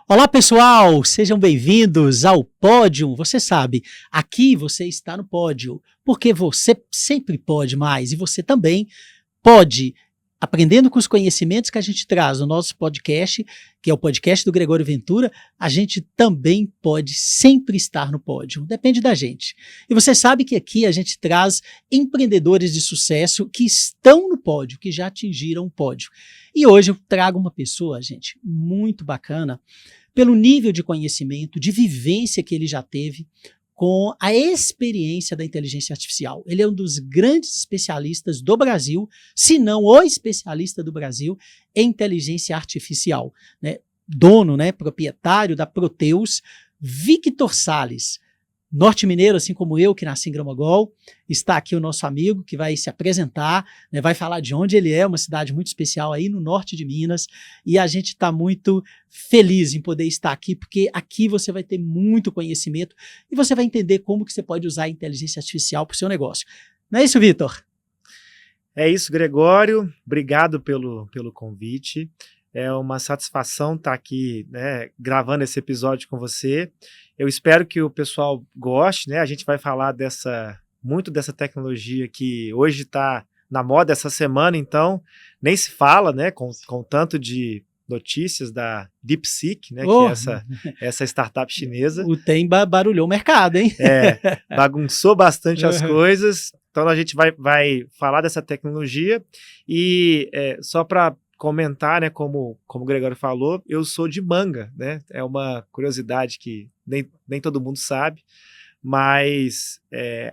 Olá pessoal, sejam bem-vindos ao Pódio. Você sabe, aqui você está no pódio, porque você sempre pode mais e você também pode, aprendendo com os conhecimentos que a gente traz no nosso podcast, que é o podcast do Gregório Ventura, a gente também pode sempre estar no pódio, depende da gente. E você sabe que aqui a gente traz empreendedores de sucesso que estão no pódio, que já atingiram o pódio. E hoje eu trago uma pessoa, gente, muito bacana, pelo nível de conhecimento, de vivência que ele já teve com a experiência da inteligência artificial. Ele é um dos grandes especialistas do Brasil, se não o especialista do Brasil em inteligência artificial, né? Dono, né, proprietário da Proteus, Victor Salles. Norte-mineiro, assim como eu, que nasci em Gramagool. Está aqui o nosso amigo que vai se apresentar, né, vai falar de onde ele é, uma cidade muito especial aí no norte de Minas, e a gente está muito feliz em poder estar aqui, porque aqui você vai ter muito conhecimento e você vai entender como que você pode usar a inteligência artificial para o seu negócio. Não é isso, Vitor? É isso, Gregório. Obrigado pelo convite. É uma satisfação estar aqui, né, gravando esse episódio com você. Eu espero que o pessoal goste, né? A gente vai falar muito dessa tecnologia que hoje está na moda essa semana, então nem se fala, né, com tanto de notícias da DeepSeek, né, que é essa startup chinesa. O TEM barulhou o mercado, hein? Bagunçou bastante as coisas. Então a gente vai falar dessa tecnologia e só para comentar, né, como o Gregório falou, eu sou de Manga, né? É uma curiosidade que nem todo mundo sabe, mas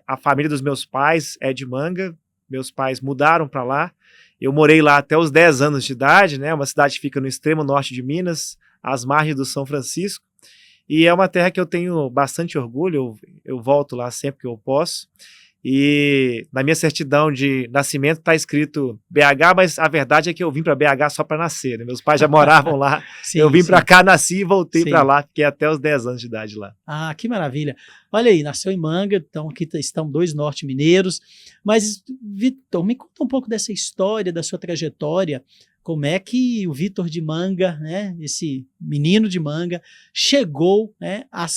a família dos meus pais é de Manga. Meus pais mudaram para lá. Eu morei lá até os 10 anos de idade, né? Uma cidade que fica no extremo norte de Minas, às margens do São Francisco, e é uma terra que eu tenho bastante orgulho. Eu volto lá sempre que eu posso. E na minha certidão de nascimento está escrito BH, mas a verdade é que eu vim para BH só para nascer, né? Meus pais já moravam lá, sim, eu vim para cá, nasci e voltei para lá, fiquei até os 10 anos de idade lá. Ah, que maravilha. Olha aí, nasceu em Manga, então aqui estão dois norte-mineiros. Mas, Vitor, me conta um pouco dessa história, da sua trajetória. Como é que o Vitor de Manga, né, esse menino de Manga, chegou, né, a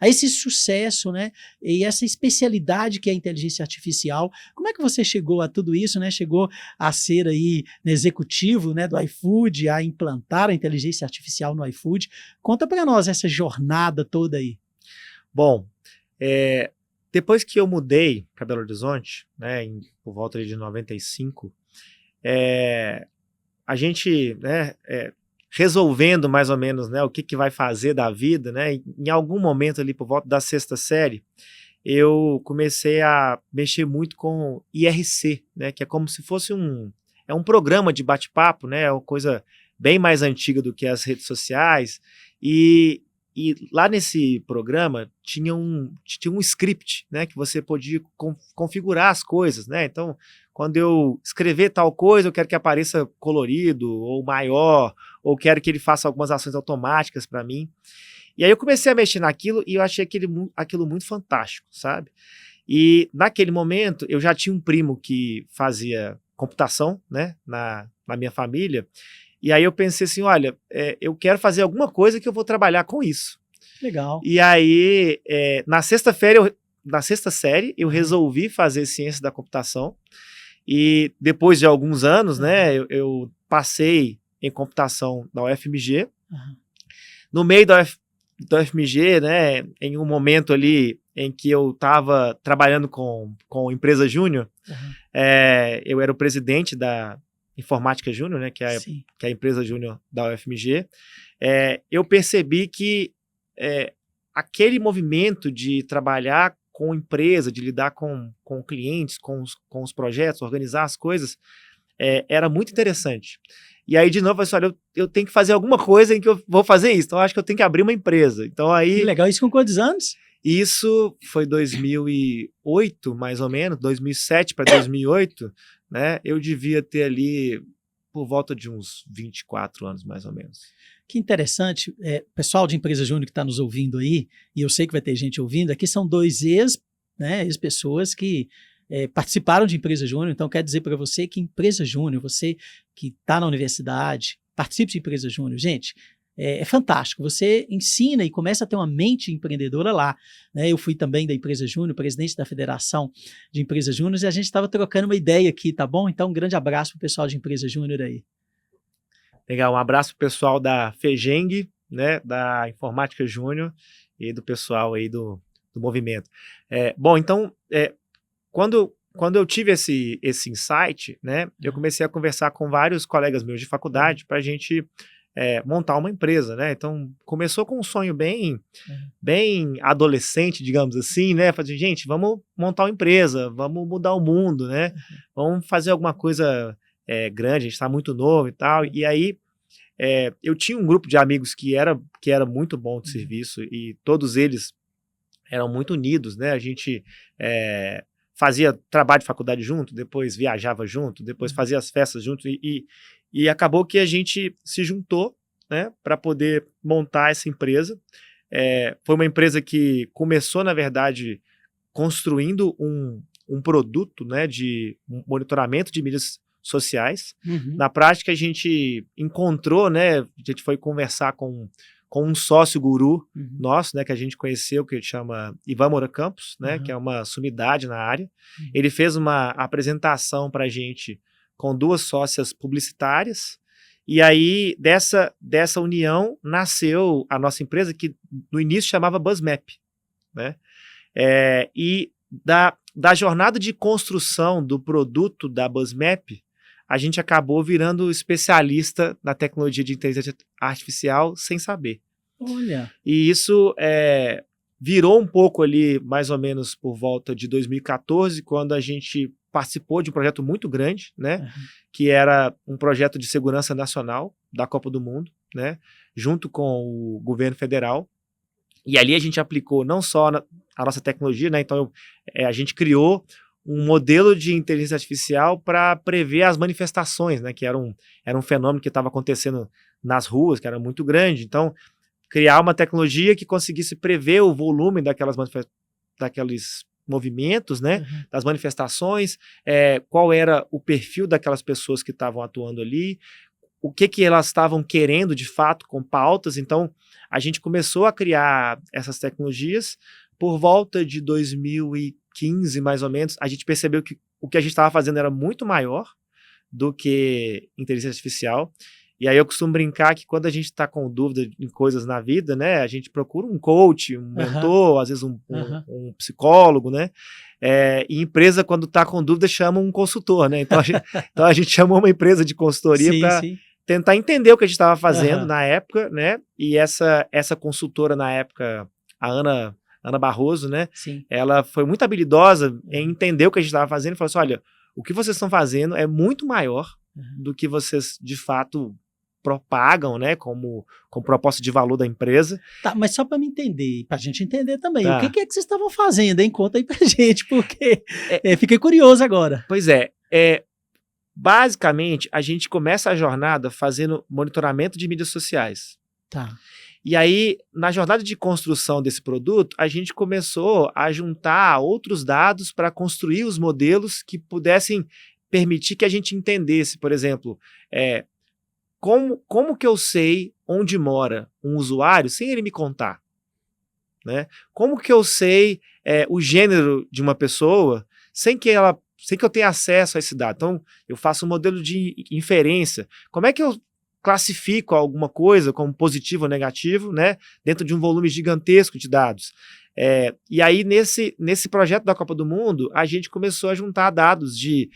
esse sucesso, né, e essa especialidade que é a inteligência artificial? Como é que você chegou a tudo isso, né? Chegou a ser aí executivo, né, do iFood, a implantar a inteligência artificial no iFood? Conta para nós essa jornada toda aí. Bom, depois que eu mudei para Belo Horizonte, né, por volta de 95, a gente, né, resolvendo mais ou menos, né, o que vai fazer da vida, né, em algum momento ali por volta da 6ª série, eu comecei a mexer muito com IRC, né, que é como se fosse um programa de bate-papo, né, é uma coisa bem mais antiga do que as redes sociais, e lá nesse programa tinha um script, né, que você podia configurar as coisas, né? Então, quando eu escrever tal coisa, eu quero que apareça colorido ou maior, ou quero que ele faça algumas ações automáticas para mim. E aí eu comecei a mexer naquilo e eu achei aquilo muito fantástico, sabe? E naquele momento eu já tinha um primo que fazia computação, né, na minha família. E aí eu pensei assim, olha, eu quero fazer alguma coisa que eu vou trabalhar com isso. Legal. E aí, na 6ª série, eu resolvi fazer ciência da computação. E depois de alguns anos, né, eu passei em computação da UFMG. No meio da UFMG, né, em um momento ali em que eu estava trabalhando com empresa júnior, eu era o presidente da Informática Júnior, né, que é a empresa júnior da UFMG, eu percebi que aquele movimento de trabalhar com empresa, de lidar com clientes, com os projetos, organizar as coisas, era muito interessante. E aí, de novo, eu falei, olha, eu tenho que fazer alguma coisa em que eu vou fazer isso, então eu acho que eu tenho que abrir uma empresa. Então, aí, que legal, isso com quantos anos? Isso foi 2008, mais ou menos, 2007 para 2008, né? Eu devia ter ali por volta de uns 24 anos, mais ou menos. Que interessante, pessoal de empresa júnior que está nos ouvindo aí, e eu sei que vai ter gente ouvindo, aqui são dois ex-pessoas que participaram de empresa júnior. Então quer dizer para você que empresa júnior, você que está na universidade, participe de empresa júnior. Gente, é fantástico. Você ensina e começa a ter uma mente empreendedora lá, né? Eu fui também da Empresa Júnior, presidente da Federação de Empresas Júnior, e a gente estava trocando uma ideia aqui, tá bom? Então, um grande abraço para o pessoal de Empresa Júnior aí. Legal, um abraço pro pessoal da FEGENG, né, da Informática Júnior e do pessoal aí do movimento. Bom, então, quando eu tive esse insight, né, eu comecei a conversar com vários colegas meus de faculdade para a gente montar uma empresa, né? Então, começou com um sonho bem adolescente, digamos assim, né? Fazer, gente, vamos montar uma empresa, vamos mudar o mundo, né? Vamos fazer alguma coisa grande, a gente está muito novo e tal. E aí, eu tinha um grupo de amigos que era muito bom de serviço e todos eles eram muito unidos, né? A gente fazia trabalho de faculdade junto, depois viajava junto, depois fazia as festas junto e acabou que a gente se juntou, né, para poder montar essa empresa. Foi uma empresa que começou, na verdade, construindo um produto, né, de monitoramento de mídias sociais. Na prática, a gente encontrou, né, a gente foi conversar com um sócio guru nosso, né, que a gente conheceu, que chama Ivan Moura Campos, né, que é uma sumidade na área. Ele fez uma apresentação para a gente com 2 sócias publicitárias, e aí dessa união nasceu a nossa empresa, que no início chamava BuzzMap, né? E da jornada de construção do produto da BuzzMap, a gente acabou virando especialista na tecnologia de inteligência artificial sem saber. Olha. E isso virou um pouco ali, mais ou menos por volta de 2014, quando a gente participou de um projeto muito grande, né? Que era um projeto de segurança nacional da Copa do Mundo, né? Junto com o governo federal. E ali a gente aplicou não só a nossa tecnologia, né? Então a gente criou um modelo de inteligência artificial para prever as manifestações, né? Que era um fenômeno que estava acontecendo nas ruas, que era muito grande. Então, criar uma tecnologia que conseguisse prever o volume daqueles movimentos, né? Das manifestações, qual era o perfil daquelas pessoas que estavam atuando ali, o que elas estavam querendo de fato com pautas. Então, a gente começou a criar essas tecnologias. Por volta de 2015, mais ou menos, a gente percebeu que o que a gente estava fazendo era muito maior do que inteligência artificial. E aí eu costumo brincar que quando a gente está com dúvida em coisas na vida, né, a gente procura um coach, um mentor, às vezes um psicólogo, né? E empresa, quando está com dúvida, chama um consultor, né? Então a gente chamou uma empresa de consultoria para tentar entender o que a gente estava fazendo na época, né? E essa consultora na época, a Ana Barroso, né? Ela foi muito habilidosa em entender o que a gente estava fazendo e falou assim, olha, o que vocês estão fazendo é muito maior do que vocês, de fato, propagam, né, como proposta de valor da empresa. Tá, mas só para me entender, para a gente entender também, o que é que vocês estavam fazendo, hein? Conta aí pra gente, porque fiquei curioso agora. Pois basicamente, a gente começa a jornada fazendo monitoramento de mídias sociais. Tá. E aí, na jornada de construção desse produto, a gente começou a juntar outros dados para construir os modelos que pudessem permitir que a gente entendesse, por exemplo, como que eu sei onde mora um usuário sem ele me contar? Né? Como que eu sei o gênero de uma pessoa sem que eu tenha acesso a esse dado? Então, eu faço um modelo de inferência. Como é que eu classifico alguma coisa como positivo ou negativo, né, dentro de um volume gigantesco de dados? E aí, nesse projeto da Copa do Mundo, a gente começou a juntar dados de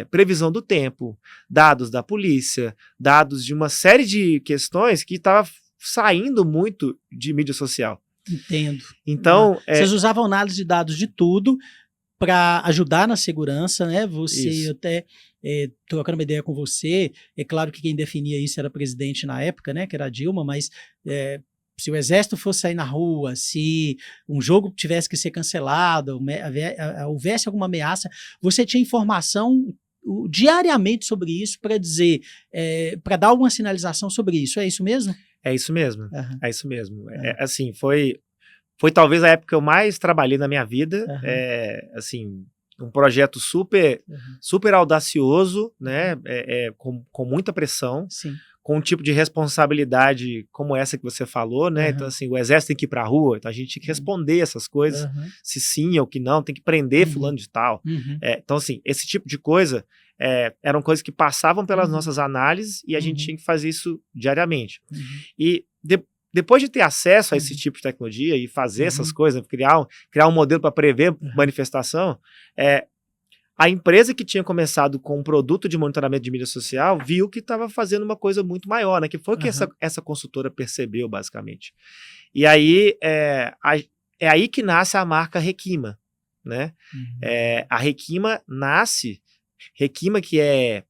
previsão do tempo, dados da polícia, dados de uma série de questões que estava saindo muito de mídia social. Entendo. Então, vocês usavam análise de dados de tudo para ajudar na segurança, né? Eu até trocando uma ideia com você, é claro que quem definia isso era a presidente na época, né? Que era a Dilma, mas se o exército fosse sair na rua, se um jogo tivesse que ser cancelado, houvesse alguma ameaça, você tinha informação diariamente sobre isso para dizer, para dar alguma sinalização sobre isso. É isso mesmo? É isso mesmo. É isso mesmo. Assim, foi talvez a época que eu mais trabalhei na minha vida. Assim, um projeto super audacioso, né? Com muita pressão. Sim. com um tipo de responsabilidade como essa que você falou, né? Então, assim, o exército tem que ir para a rua, então a gente tinha que responder essas coisas, se sim ou que não, tem que prender fulano de tal. Então, assim, esse tipo de coisa eram coisas que passavam pelas nossas análises e a gente tinha que fazer isso diariamente. E depois de ter acesso a esse tipo de tecnologia e fazer essas coisas, criar um modelo para prever manifestação, a empresa que tinha começado com um produto de monitoramento de mídia social viu que estava fazendo uma coisa muito maior, né? Que foi o que essa consultora percebeu, basicamente. E aí, é aí que nasce a marca Requima, né? A Requima nasce... Requima, que é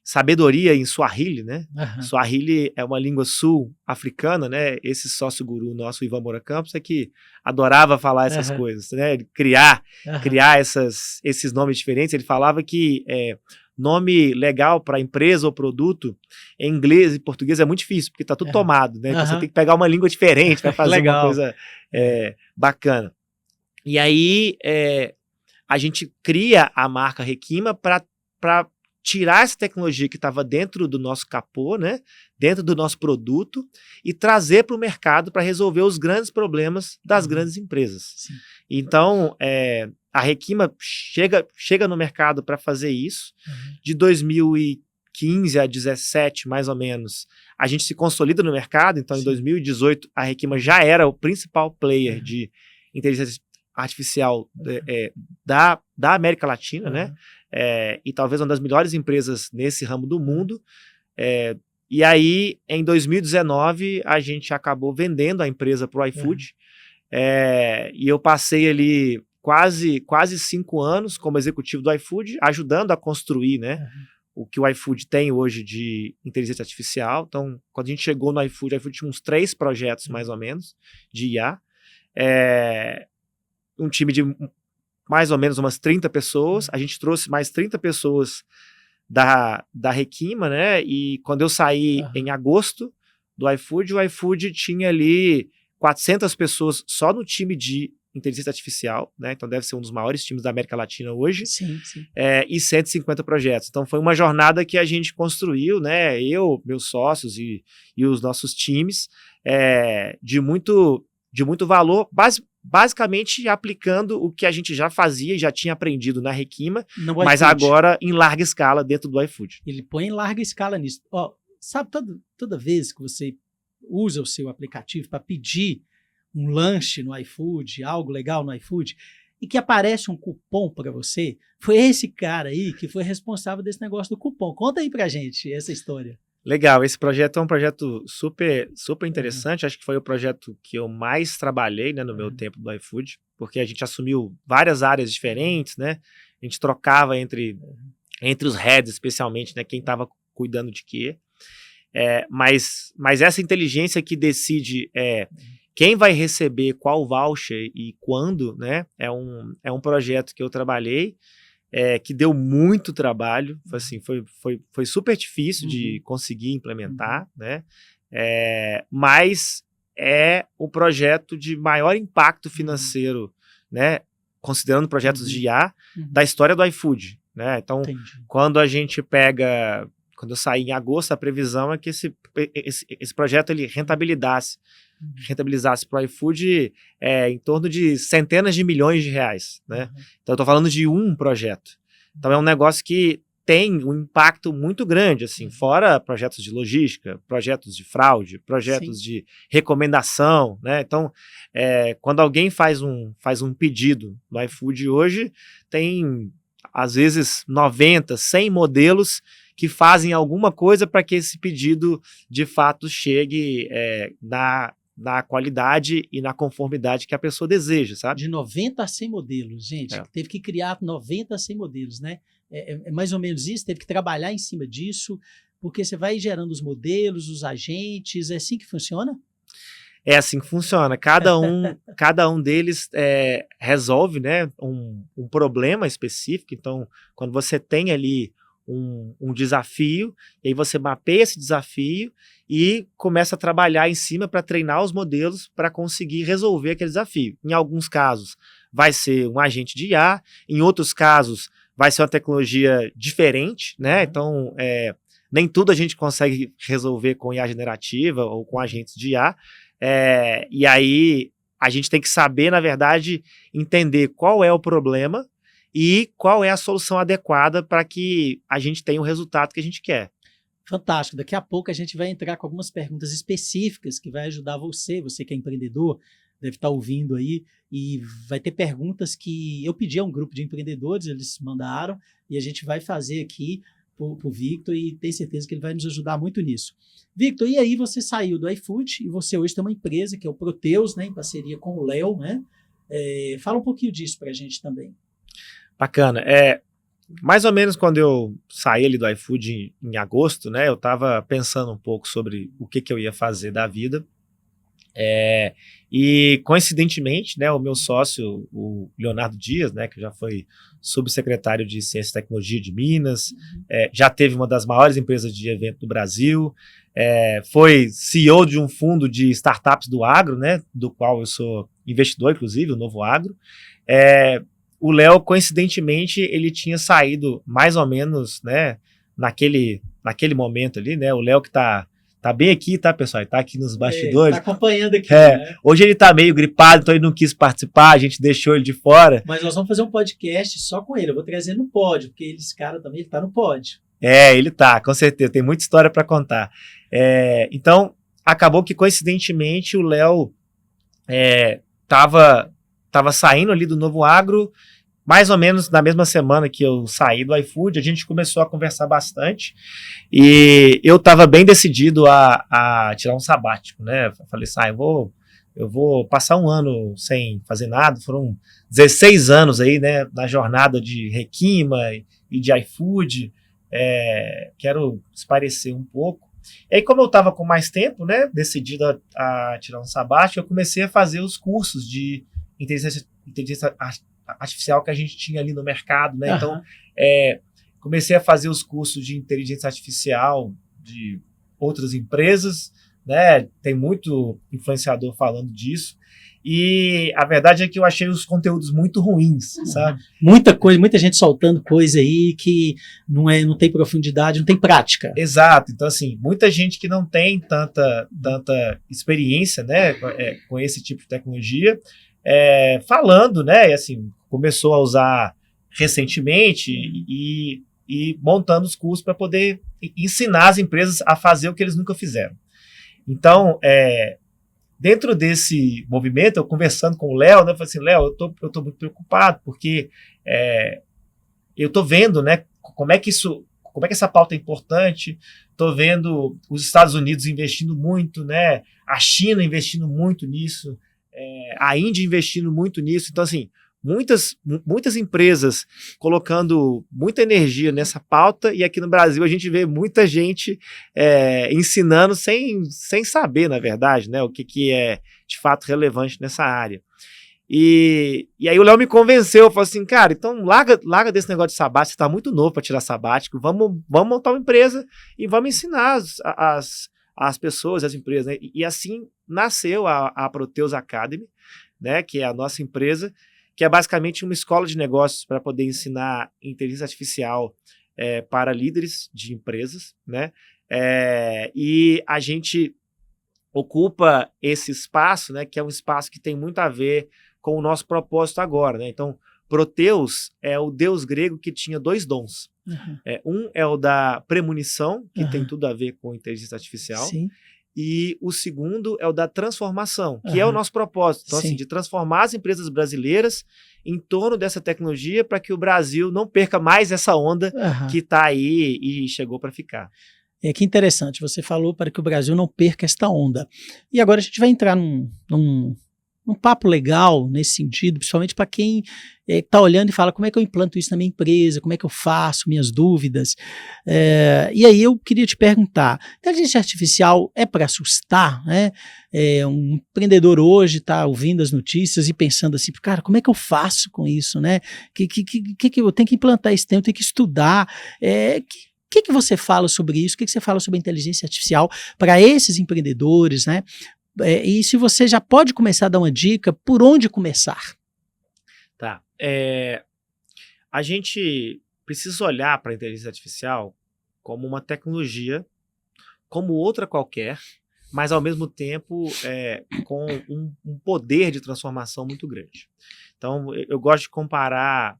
sabedoria em Swahili, né? Swahili é uma língua sul-africana, né? Esse sócio-guru nosso, Ivan Moura Campos, é que adorava falar essas coisas, né? Criar esses nomes diferentes. Ele falava que nome legal para empresa ou produto em inglês e português é muito difícil, porque está tudo tomado, né? Então você tem que pegar uma língua diferente para fazer uma coisa bacana. E aí a gente cria a marca Requima para tirar essa tecnologia que estava dentro do nosso capô, né, dentro do nosso produto, e trazer para o mercado para resolver os grandes problemas das grandes empresas. Sim. Então, a Requima chega no mercado para fazer isso. De 2015 a 2017, mais ou menos, a gente se consolida no mercado. Então, em 2018, a Requima já era o principal player de inteligência artificial da América Latina, né? E talvez uma das melhores empresas nesse ramo do mundo. E aí, em 2019, a gente acabou vendendo a empresa para o iFood. E eu passei ali quase 5 anos como executivo do iFood, ajudando a construir, né, o que o iFood tem hoje de inteligência artificial. Então, quando a gente chegou no iFood, o iFood tinha uns 3 projetos, mais ou menos, de IA. Um time de mais ou menos umas 30 pessoas, a gente trouxe mais 30 pessoas da Requima, né, e quando eu saí em agosto do iFood, o iFood tinha ali 400 pessoas só no time de inteligência artificial, né, então deve ser um dos maiores times da América Latina hoje, sim. E 150 projetos. Então foi uma jornada que a gente construiu, né, eu, meus sócios e os nossos times, de muito valor, basicamente aplicando o que a gente já fazia e já tinha aprendido na Requima, mas agora em larga escala dentro do iFood. Ele põe em larga escala nisso. Sabe, toda vez que você usa o seu aplicativo para pedir um lanche no iFood, algo legal no iFood, e que aparece um cupom para você, foi esse cara aí que foi responsável desse negócio do cupom. Conta aí pra gente essa história. Legal, esse projeto é um projeto super interessante, acho que foi o projeto que eu mais trabalhei, né, no meu tempo do iFood, porque a gente assumiu várias áreas diferentes, né, a gente trocava entre os heads, especialmente, né, quem estava cuidando de quê, mas essa inteligência que decide quem vai receber qual voucher e quando, né, é um projeto que eu trabalhei, que deu muito trabalho, assim, foi super difícil de conseguir implementar, né? Mas é o projeto de maior impacto financeiro, né? Considerando projetos de IA, da história do iFood, né? Então, quando eu saí em agosto, a previsão é que esse projeto ele rentabilizasse para o iFood em torno de centenas de milhões de reais, né? Então eu estou falando de um projeto. Então é um negócio que tem um impacto muito grande, assim, fora projetos de logística, projetos de fraude, projetos de recomendação, né? Então, quando alguém faz um pedido no iFood hoje, tem às vezes 90, 100 modelos que fazem alguma coisa para que esse pedido de fato chegue na qualidade e na conformidade que a pessoa deseja, sabe? De 90 a 100 modelos, gente. Teve que criar 90 a 100 modelos, né? É mais ou menos isso, teve que trabalhar em cima disso, porque você vai gerando os modelos, os agentes, é assim que funciona? É assim que funciona. Cada um deles resolve, né, um problema específico. Então, quando você tem ali um desafio, e aí você mapeia esse desafio e começa a trabalhar em cima para treinar os modelos para conseguir resolver aquele desafio. Em alguns casos, vai ser um agente de IA, em outros casos, vai ser uma tecnologia diferente, né? Então, nem tudo a gente consegue resolver com IA generativa ou com agentes de IA, e aí a gente tem que saber, na verdade, entender qual é o problema e qual é a solução adequada para que a gente tenha o resultado que a gente quer. Fantástico. Daqui a pouco a gente vai entrar com algumas perguntas específicas que vai ajudar você que é empreendedor, deve estar ouvindo aí, e vai ter perguntas que eu pedi a um grupo de empreendedores, eles mandaram, e a gente vai fazer aqui para o Victor, e tenho certeza que ele vai nos ajudar muito nisso. Victor, e aí você saiu do iFood, e você hoje tem uma empresa que é o Proteus, né, em parceria com o Léo, né? Fala um pouquinho disso para a gente também. Bacana. Mais ou menos quando eu saí ali do iFood em agosto, né, eu estava pensando um pouco sobre o que eu ia fazer da vida. E coincidentemente, né, o meu sócio, o Leonardo Dias, né, que já foi subsecretário de Ciência e Tecnologia de Minas, já teve uma das maiores empresas de evento do Brasil, foi CEO de um fundo de startups do agro, né, do qual eu sou investidor, inclusive, o Novo Agro. O Léo, coincidentemente, ele tinha saído mais ou menos, né, naquele momento ali, né, o Léo que tá bem aqui, tá, pessoal? Ele tá aqui nos bastidores. Tá acompanhando aqui, né? Hoje ele tá meio gripado, então ele não quis participar, a gente deixou ele de fora. Mas nós vamos fazer um podcast só com ele, eu vou trazer no pódio, porque esse cara também ele tá no pódio. Ele tá, com certeza, tem muita história para contar. Então, acabou que, coincidentemente, o Léo tava saindo ali do Novo Agro, mais ou menos na mesma semana que eu saí do iFood, a gente começou a conversar bastante e eu estava bem decidido a tirar um sabático, né? Falei assim, eu vou passar um ano sem fazer nada, foram 16 anos aí, né, na jornada de Requima e de iFood, quero espairecer um pouco. E aí, como eu estava com mais tempo, né, decidido a tirar um sabático, eu comecei a fazer os cursos de inteligência artificial que a gente tinha ali no mercado, né? Então, comecei a fazer os cursos de inteligência artificial de outras empresas, né? Tem muito influenciador falando disso. E a verdade é que eu achei os conteúdos muito ruins, sabe? Muita coisa, muita gente soltando coisa aí que não tem profundidade, não tem prática. Exato. Então, assim, muita gente que não tem tanta experiência, né, com esse tipo de tecnologia, falando, né, e assim, começou a usar recentemente e montando os cursos para poder ensinar as empresas a fazer o que eles nunca fizeram. Então, dentro desse movimento, eu conversando com o Léo, né, eu falei assim, Léo, eu tô muito preocupado, porque eu tô vendo, né, como é que essa pauta é importante, tô vendo os Estados Unidos investindo muito, né, a China investindo muito nisso, a Índia investindo muito nisso. Então, assim, muitas empresas colocando muita energia nessa pauta, e aqui no Brasil a gente vê muita gente ensinando sem saber, na verdade, né, o que é de fato relevante nessa área. E aí o Léo me convenceu, falou assim, cara, então larga desse negócio de sabático, você está muito novo para tirar sabático, vamos montar uma empresa e vamos ensinar as pessoas, as empresas, né? E assim nasceu a Proteus Academy, né, que é a nossa empresa, que é basicamente uma escola de negócios para poder ensinar inteligência artificial para líderes de empresas, né? E a gente ocupa esse espaço, né, que é um espaço que tem muito a ver com o nosso propósito agora, né? Então, Proteus é o deus grego que tinha 2 dons. Uhum. Um é o da premonição, que tem tudo a ver com inteligência artificial. Sim. E o segundo é o da transformação, que é o nosso propósito. Então, assim, de transformar as empresas brasileiras em torno dessa tecnologia para que o Brasil não perca mais essa onda que está aí e chegou para ficar. Que interessante, você falou para que o Brasil não perca esta onda. E agora a gente vai entrar num papo legal nesse sentido, principalmente para quem está olhando e fala como é que eu implanto isso na minha empresa, como é que eu faço, minhas dúvidas. E aí eu queria te perguntar, inteligência artificial é para assustar, né? Um empreendedor hoje está ouvindo as notícias e pensando assim, cara, como é que eu faço com isso, né? Que eu tenho que implantar isso, eu tenho que estudar, o que você fala sobre isso? O que você fala sobre a inteligência artificial para esses empreendedores, né? E se você já pode começar a dar uma dica, por onde começar? Tá. A gente precisa olhar para a inteligência artificial como uma tecnologia, como outra qualquer, mas ao mesmo tempo com um poder de transformação muito grande. Então, eu gosto de comparar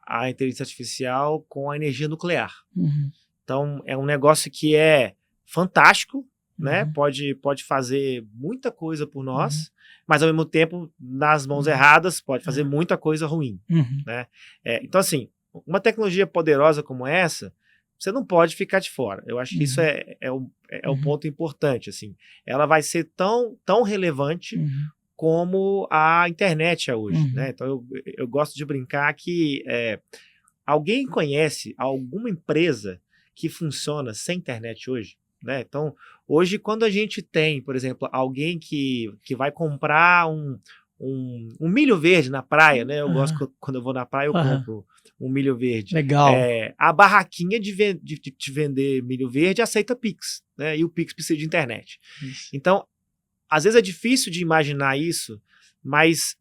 a inteligência artificial com a energia nuclear. Então, é um negócio que é fantástico, né? Pode fazer muita coisa por nós, mas ao mesmo tempo, nas mãos erradas, pode fazer muita coisa ruim. Né? Então, assim, uma tecnologia poderosa como essa, você não pode ficar de fora. Eu acho que isso é um ponto importante. Assim. Ela vai ser tão relevante como a internet é hoje. Né? Então, eu gosto de brincar que alguém conhece alguma empresa que funciona sem internet hoje? Né? Então, hoje, quando a gente tem, por exemplo, alguém que vai comprar um milho verde na praia, né? Eu gosto que quando eu vou na praia, eu compro um milho verde. Legal. A barraquinha de vender milho verde aceita Pix, né? E o Pix precisa de internet. Isso. Então, às vezes é difícil de imaginar isso, mas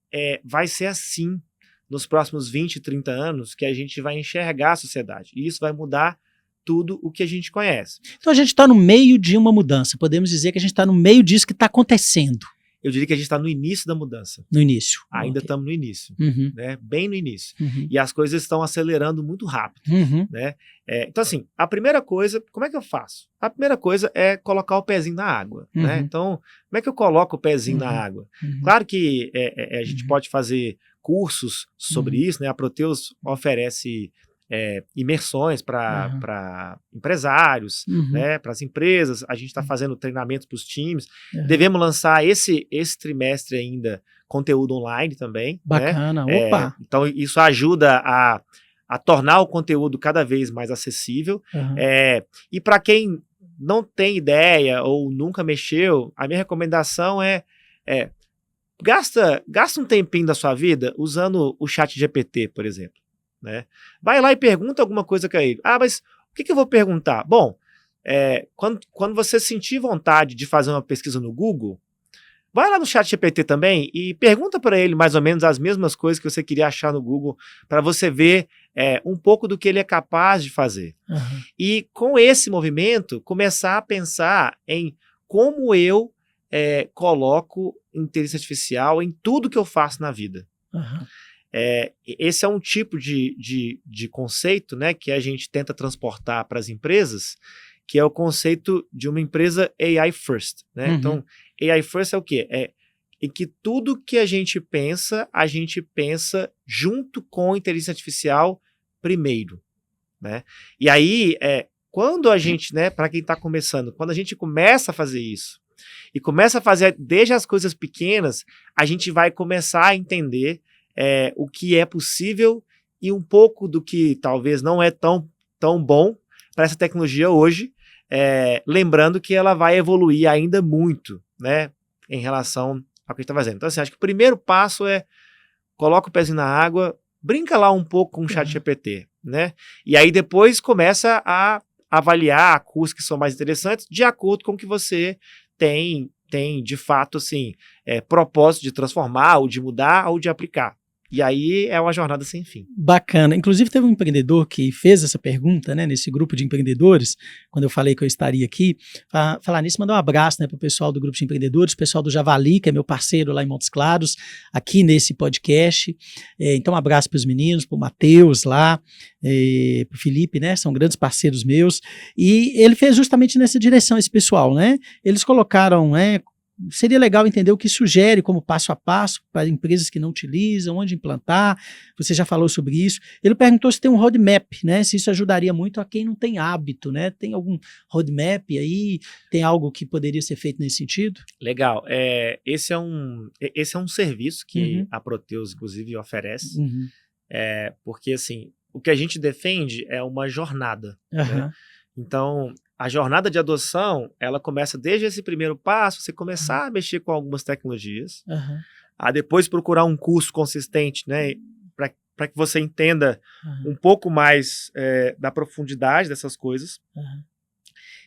vai ser assim nos próximos 20, 30 anos que a gente vai enxergar a sociedade. E isso vai mudar tudo o que a gente conhece. Então a gente está no meio de uma mudança. Podemos dizer que a gente está no meio disso que está acontecendo. Eu diria que a gente está no início da mudança. No início. Ainda estamos no início, né? Bem no início. E as coisas estão acelerando muito rápido. Né? Então, assim, a primeira coisa, como é que eu faço? A primeira coisa é colocar o pezinho na água. Né? Então, como é que eu coloco o pezinho na água? Claro que a gente pode fazer cursos sobre isso, né? A Proteus oferece imersões para empresários, né, para as empresas. A gente está fazendo treinamentos para os times. Devemos lançar esse trimestre ainda conteúdo online também. Bacana, né? Opa! Então isso ajuda a tornar o conteúdo cada vez mais acessível. E para quem não tem ideia ou nunca mexeu, a minha recomendação gasta um tempinho da sua vida usando o ChatGPT, por exemplo. Né? Vai lá e pergunta alguma coisa com ele. Mas o que eu vou perguntar? Bom, quando você sentir vontade de fazer uma pesquisa no Google, vai lá no ChatGPT também e pergunta para ele mais ou menos as mesmas coisas que você queria achar no Google, para você ver um pouco do que ele é capaz de fazer. E com esse movimento, começar a pensar em como eu coloco inteligência artificial em tudo que eu faço na vida. Esse é um tipo de conceito, né, que a gente tenta transportar para as empresas, que é o conceito de uma empresa AI First. Né? Então, AI First é o quê? Em que tudo que a gente pensa junto com a inteligência artificial primeiro. Né? E aí, quando a gente, né, para quem está começando, quando a gente começa a fazer isso, e começa a fazer desde as coisas pequenas, a gente vai começar a entender o que é possível e um pouco do que talvez não é tão bom para essa tecnologia hoje, lembrando que ela vai evoluir ainda muito, né, em relação ao que a gente está fazendo. Então, assim, acho que o primeiro passo coloca o pezinho na água, brinca lá um pouco com o ChatGPT, né, e aí depois começa a avaliar cursos que são mais interessantes de acordo com o que você tem de fato, assim, propósito de transformar, ou de mudar, ou de aplicar. E aí é uma jornada sem fim. Bacana. Inclusive teve um empreendedor que fez essa pergunta, né, nesse grupo de empreendedores, quando eu falei que eu estaria aqui. Falar nisso, mandar um abraço, né, para o pessoal do grupo de empreendedores, o pessoal do Javali, que é meu parceiro lá em Montes Claros, aqui nesse podcast. Então um abraço para os meninos, para o Matheus lá, para o Felipe, né, são grandes parceiros meus. E ele fez justamente nessa direção, esse pessoal, né? Eles colocaram, seria legal entender o que sugere como passo a passo para empresas que não utilizam, onde implantar. Você já falou sobre isso. Ele perguntou se tem um roadmap, né? Se isso ajudaria muito a quem não tem hábito, né? Tem algum roadmap aí? Tem algo que poderia ser feito nesse sentido? Legal. Esse é um serviço que a Proteus, inclusive, oferece. Porque, assim, o que a gente defende é uma jornada. Né? Então, a jornada de adoção, ela começa desde esse primeiro passo, você começar a mexer com algumas tecnologias, a depois procurar um curso consistente, né, para que você entenda um pouco mais da profundidade dessas coisas.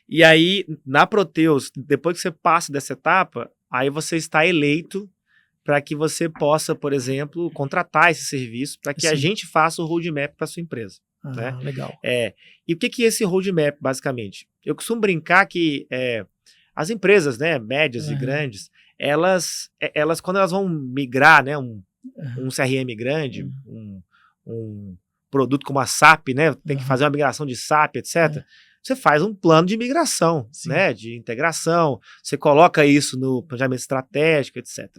E aí, na Proteus, depois que você passa dessa etapa, aí você está eleito para que você possa, por exemplo, contratar esse serviço, para que a gente faça o roadmap para sua empresa. né? Legal. E o que é esse roadmap, basicamente? Eu costumo brincar que as empresas, né, médias e grandes, elas, quando elas vão migrar, né, um CRM grande, um produto como a SAP, né, tem que fazer uma migração de SAP, etc., você faz um plano de migração, né, de integração, você coloca isso no planejamento estratégico, etc.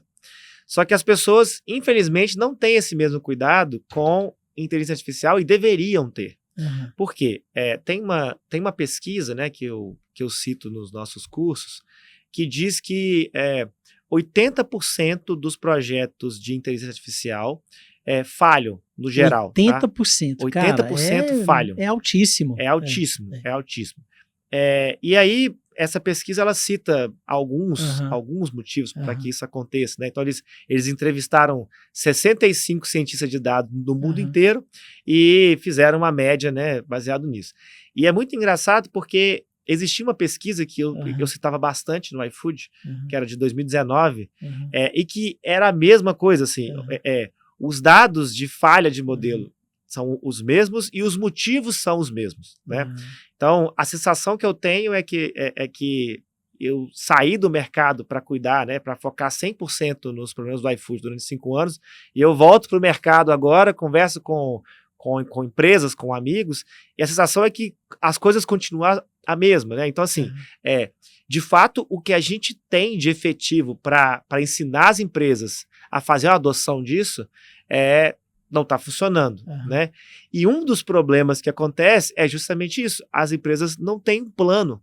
Só que as pessoas, infelizmente, não têm esse mesmo cuidado com inteligência artificial e deveriam ter. Por quê? Tem uma pesquisa, né, que eu cito nos nossos cursos, que diz que 80% dos projetos de inteligência artificial falham, no geral. 80%, tá? cara, 80% falham. É altíssimo. É altíssimo, é altíssimo. E aí, essa pesquisa, ela cita alguns motivos para que isso aconteça, né? Então, eles entrevistaram 65 cientistas de dados do mundo inteiro e fizeram uma média, né, baseado nisso. E é muito engraçado porque existia uma pesquisa que eu citava bastante no iFood, que era de 2019, e que era a mesma coisa, assim, os dados de falha de modelo são os mesmos e os motivos são os mesmos, né? Então, a sensação que eu tenho é que eu saí do mercado para cuidar, né, para focar 100% nos problemas do iFood durante 5 anos, e eu volto para o mercado agora, converso com empresas, com amigos, e a sensação é que as coisas continuam a mesma, né? Então, assim, de fato, o que a gente tem de efetivo para ensinar as empresas a fazer a adoção disso não está funcionando, né? E um dos problemas que acontece é justamente isso, as empresas não têm um plano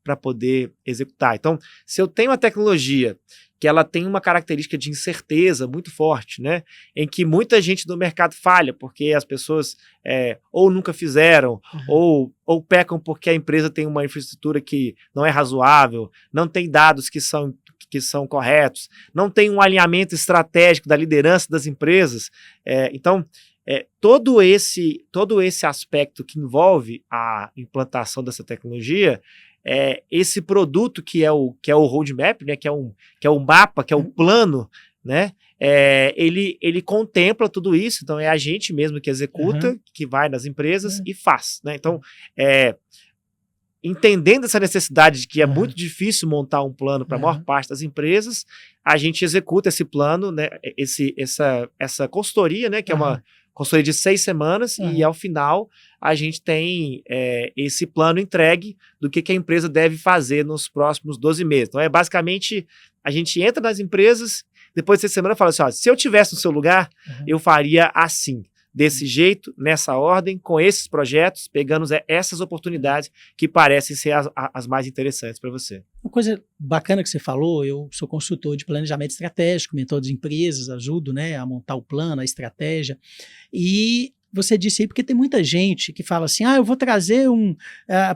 para poder executar. Então, se eu tenho uma tecnologia que ela tem uma característica de incerteza muito forte, né? Em que muita gente do mercado falha, porque as pessoas ou nunca fizeram, ou pecam porque a empresa tem uma infraestrutura que não é razoável, não tem dados que são corretos, não tem um alinhamento estratégico da liderança das empresas. Então, todo esse aspecto que envolve a implantação dessa tecnologia, esse produto que é o roadmap, né, que é o mapa, que é o plano, né, ele contempla tudo isso. Então, é a gente mesmo que executa, que vai nas empresas e faz, né? Então, entendendo essa necessidade de que é muito difícil montar um plano para a maior parte das empresas, a gente executa esse plano, né, essa consultoria, né, que é uma consultoria de 6 semanas, e ao final a gente tem esse plano entregue do que a empresa deve fazer nos próximos 12 meses. Então, basicamente, a gente entra nas empresas, depois dessa semana fala assim, ó, se eu tivesse no seu lugar, eu faria assim, desse jeito, nessa ordem, com esses projetos, pegando essas oportunidades que parecem ser as mais interessantes para você. Uma coisa bacana que você falou, eu sou consultor de planejamento estratégico, mentor de empresas, ajudo, né, a montar o plano, a estratégia, e você disse aí, porque tem muita gente que fala assim, eu vou trazer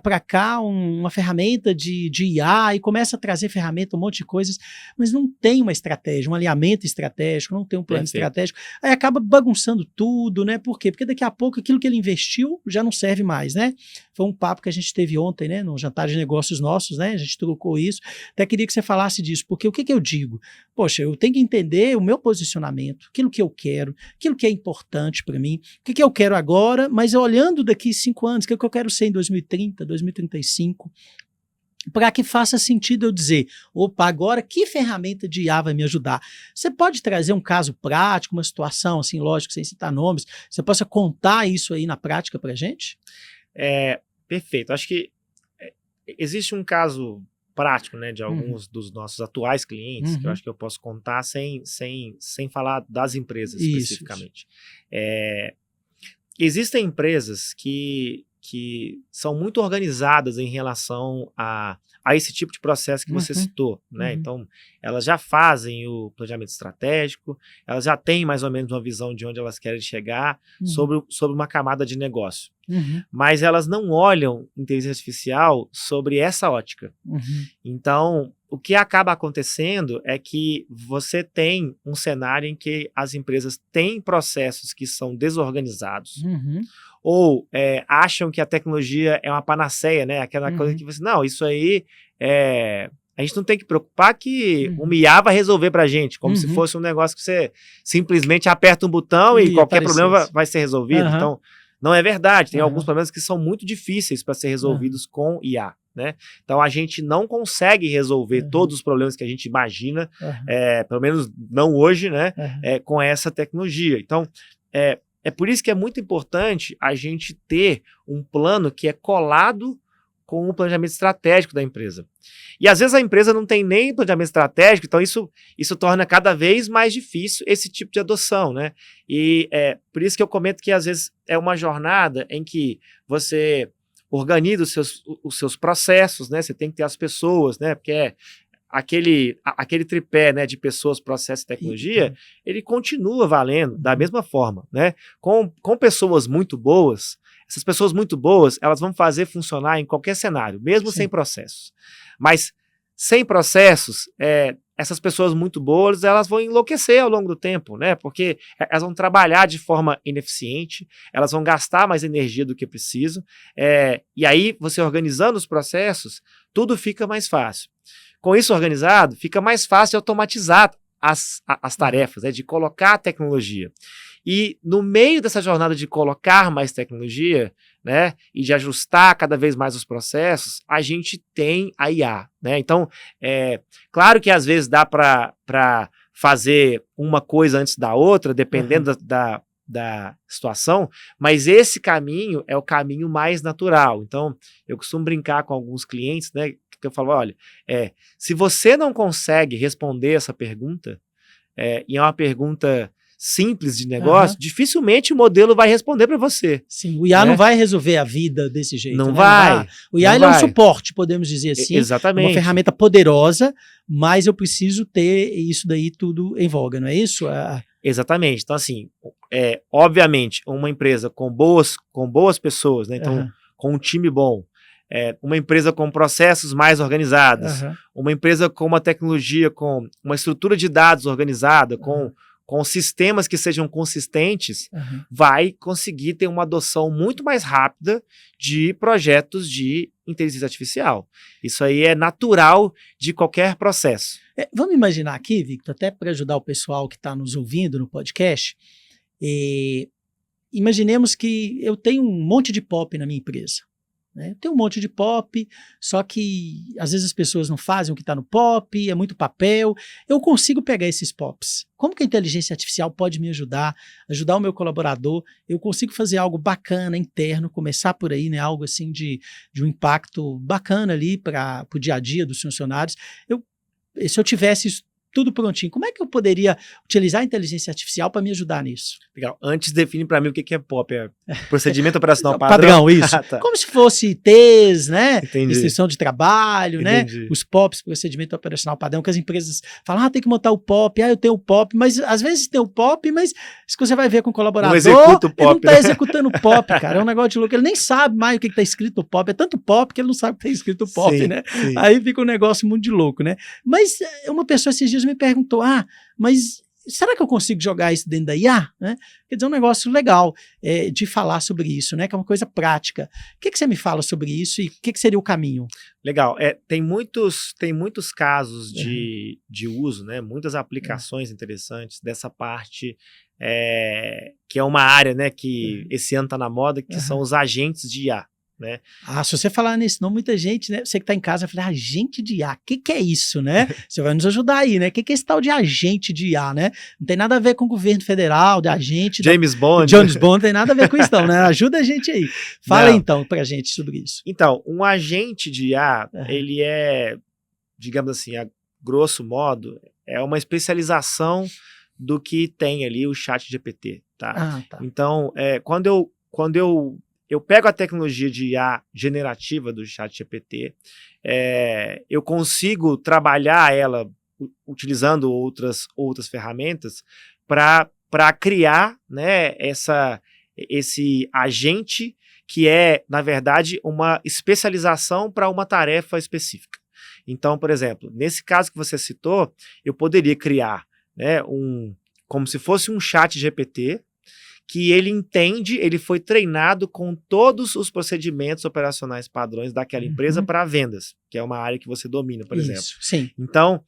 para cá uma ferramenta de IA, e começa a trazer ferramenta, um monte de coisas, mas não tem uma estratégia, um alinhamento estratégico, não tem um plano estratégico, aí acaba bagunçando tudo, né? Por quê? Porque daqui a pouco aquilo que ele investiu já não serve mais, né? Foi um papo que a gente teve ontem, né, no jantar de negócios nossos, né? A gente trocou isso, até queria que você falasse disso, porque o que eu digo? Poxa, eu tenho que entender o meu posicionamento, aquilo que eu quero, aquilo que é importante para mim, o que eu quero agora, mas olhando daqui 5 anos, o que eu quero ser em 2030, 2035, para que faça sentido eu dizer, opa, agora que ferramenta de IA vai me ajudar? Você pode trazer um caso prático, uma situação, assim, lógico, sem citar nomes, você possa contar isso aí na prática para a gente? Perfeito. Acho que existe um caso prático, né, de alguns dos nossos atuais clientes, que eu acho que eu posso contar sem falar das empresas especificamente. Existem empresas que são muito organizadas em relação a esse tipo de processo que você citou, né? Então, elas já fazem o planejamento estratégico, elas já têm mais ou menos uma visão de onde elas querem chegar sobre uma camada de negócio. Mas elas não olham inteligência artificial sobre essa ótica. Então, o que acaba acontecendo é que você tem um cenário em que as empresas têm processos que são desorganizados, ou acham que a tecnologia é uma panaceia, né? Aquela coisa que você, não, isso aí a gente não tem que preocupar que o IA vai resolver pra gente, como se fosse um negócio que você simplesmente aperta um botão e qualquer problema vai ser resolvido. Então, Não é verdade, tem Aham. alguns problemas que são muito difíceis para ser resolvidos com IA, né? Então a gente não consegue resolver Aham. todos os problemas que a gente imagina, Aham. pelo menos não hoje, né? Aham. Com essa tecnologia. Então, é por isso que é muito importante a gente ter um plano que é colado com o planejamento estratégico da empresa. E às vezes a empresa não tem nem planejamento estratégico, então isso torna cada vez mais difícil esse tipo de adoção, né? E por isso que eu comento que às vezes é uma jornada em que você organiza os seus processos, né? Você tem que ter as pessoas, né? Porque aquele tripé, né, de pessoas, processo e tecnologia, ele continua valendo da mesma forma, né? Com pessoas muito boas, essas pessoas muito boas, elas vão fazer funcionar em qualquer cenário, mesmo Sim. sem processos. Mas sem processos, essas pessoas muito boas, elas vão enlouquecer ao longo do tempo, né? Porque elas vão trabalhar de forma ineficiente, elas vão gastar mais energia do que precisam, e aí você organizando os processos, tudo fica mais fácil. Com isso organizado, fica mais fácil automatizar as tarefas, né, de colocar a tecnologia. E no meio dessa jornada de colocar mais tecnologia, né, e de ajustar cada vez mais os processos, a gente tem a IA, né? Então, claro que às vezes dá para fazer uma coisa antes da outra, dependendo da situação, mas esse caminho é o caminho mais natural. Então, eu costumo brincar com alguns clientes, né, que eu falo, olha, se você não consegue responder essa pergunta, e é uma pergunta simples de negócio, dificilmente o modelo vai responder para você. Sim, o IA né? não vai resolver a vida desse jeito. Não né? vai. O IA ele é um suporte, podemos dizer assim. Exatamente. Uma ferramenta poderosa, mas eu preciso ter isso daí tudo em voga, não é isso? Exatamente. Então, assim, obviamente, uma empresa com boas pessoas, né? Então, com um time bom, uma empresa com processos mais organizados, uma empresa com uma tecnologia, com uma estrutura de dados organizada, com sistemas que sejam consistentes, vai conseguir ter uma adoção muito mais rápida de projetos de inteligência artificial. Isso aí é natural de qualquer processo. Vamos imaginar aqui, Victor, até para ajudar o pessoal que está nos ouvindo no podcast, imaginemos que eu tenho um monte de pop na minha empresa. Né? Tem um monte de pop, só que às vezes as pessoas não fazem o que está no pop, é muito papel. Eu consigo pegar esses pops. Como que a inteligência artificial pode me ajudar o meu colaborador? Eu consigo fazer algo bacana, interno, começar por aí, né? Algo assim de um impacto bacana ali para o dia a dia dos funcionários. Se eu tivesse isso tudo prontinho, como é que eu poderia utilizar a inteligência artificial para me ajudar nisso? Legal. Antes, define para mim o que é POP. Procedimento operacional padrão? Padrão, isso. Tá. Como se fosse TES, né? Entendi. Instrução de trabalho, Entendi. né? Os POPs, procedimento operacional padrão, que as empresas falam, tem que montar o POP, eu tenho o POP, mas às vezes tem o POP, mas se você vai ver com o colaborador, não executa o POP, ele não está executando o POP, cara. É um negócio de louco. Ele nem sabe mais o que está escrito no POP. É tanto POP que ele não sabe o que está escrito no POP, sim, né? Sim. Aí fica um negócio muito de louco, né? Mas uma pessoa esses dias me perguntou, mas será que eu consigo jogar isso dentro da IA? Né? Quer dizer, um negócio legal de falar sobre isso, né? Que é uma coisa prática. O que você me fala sobre isso e o que seria o caminho? Legal. Tem muitos casos de uso, né? Muitas aplicações interessantes dessa parte, que é uma área, né, que esse ano está na moda, que são os agentes de IA. Né? Se você falar nesse nome, muita gente, né? Você que está em casa, vai falar, agente de IA, o que é isso, né? Você vai nos ajudar aí, né? O que é esse tal de agente de IA, né? Não tem nada a ver com o governo federal, de agente... James Bond. James Bond, não tem nada a ver com isso não, né? Ajuda a gente aí. Fala então pra gente sobre isso. Então, um agente de IA, ele é, digamos assim, a grosso modo, é uma especialização do que tem ali o ChatGPT, tá? Tá. Então, quando eu pego a tecnologia de IA generativa do ChatGPT, eu consigo trabalhar ela utilizando outras ferramentas para criar, né, esse agente que é, na verdade, uma especialização para uma tarefa específica. Então, por exemplo, nesse caso que você citou, eu poderia criar, né, como se fosse um ChatGPT, que ele foi treinado com todos os procedimentos operacionais padrões daquela empresa para vendas, que é uma área que você domina, por exemplo. Sim. Então,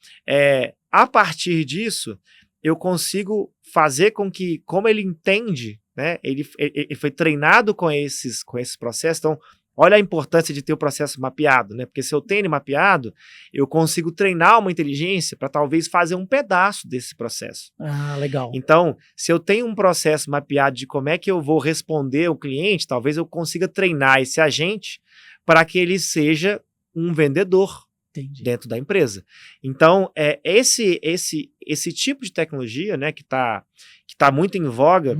a partir disso, eu consigo fazer com que, como ele entende né? Ele foi treinado com esses processos. Então, olha a importância de ter o processo mapeado, né? Porque se eu tenho ele mapeado, eu consigo treinar uma inteligência para talvez fazer um pedaço desse processo. Ah, legal. Então, se eu tenho um processo mapeado de como é que eu vou responder o cliente, talvez eu consiga treinar esse agente para que ele seja um vendedor. Entendi. Dentro da empresa. Então, esse tipo de tecnologia, né, que tá muito em voga,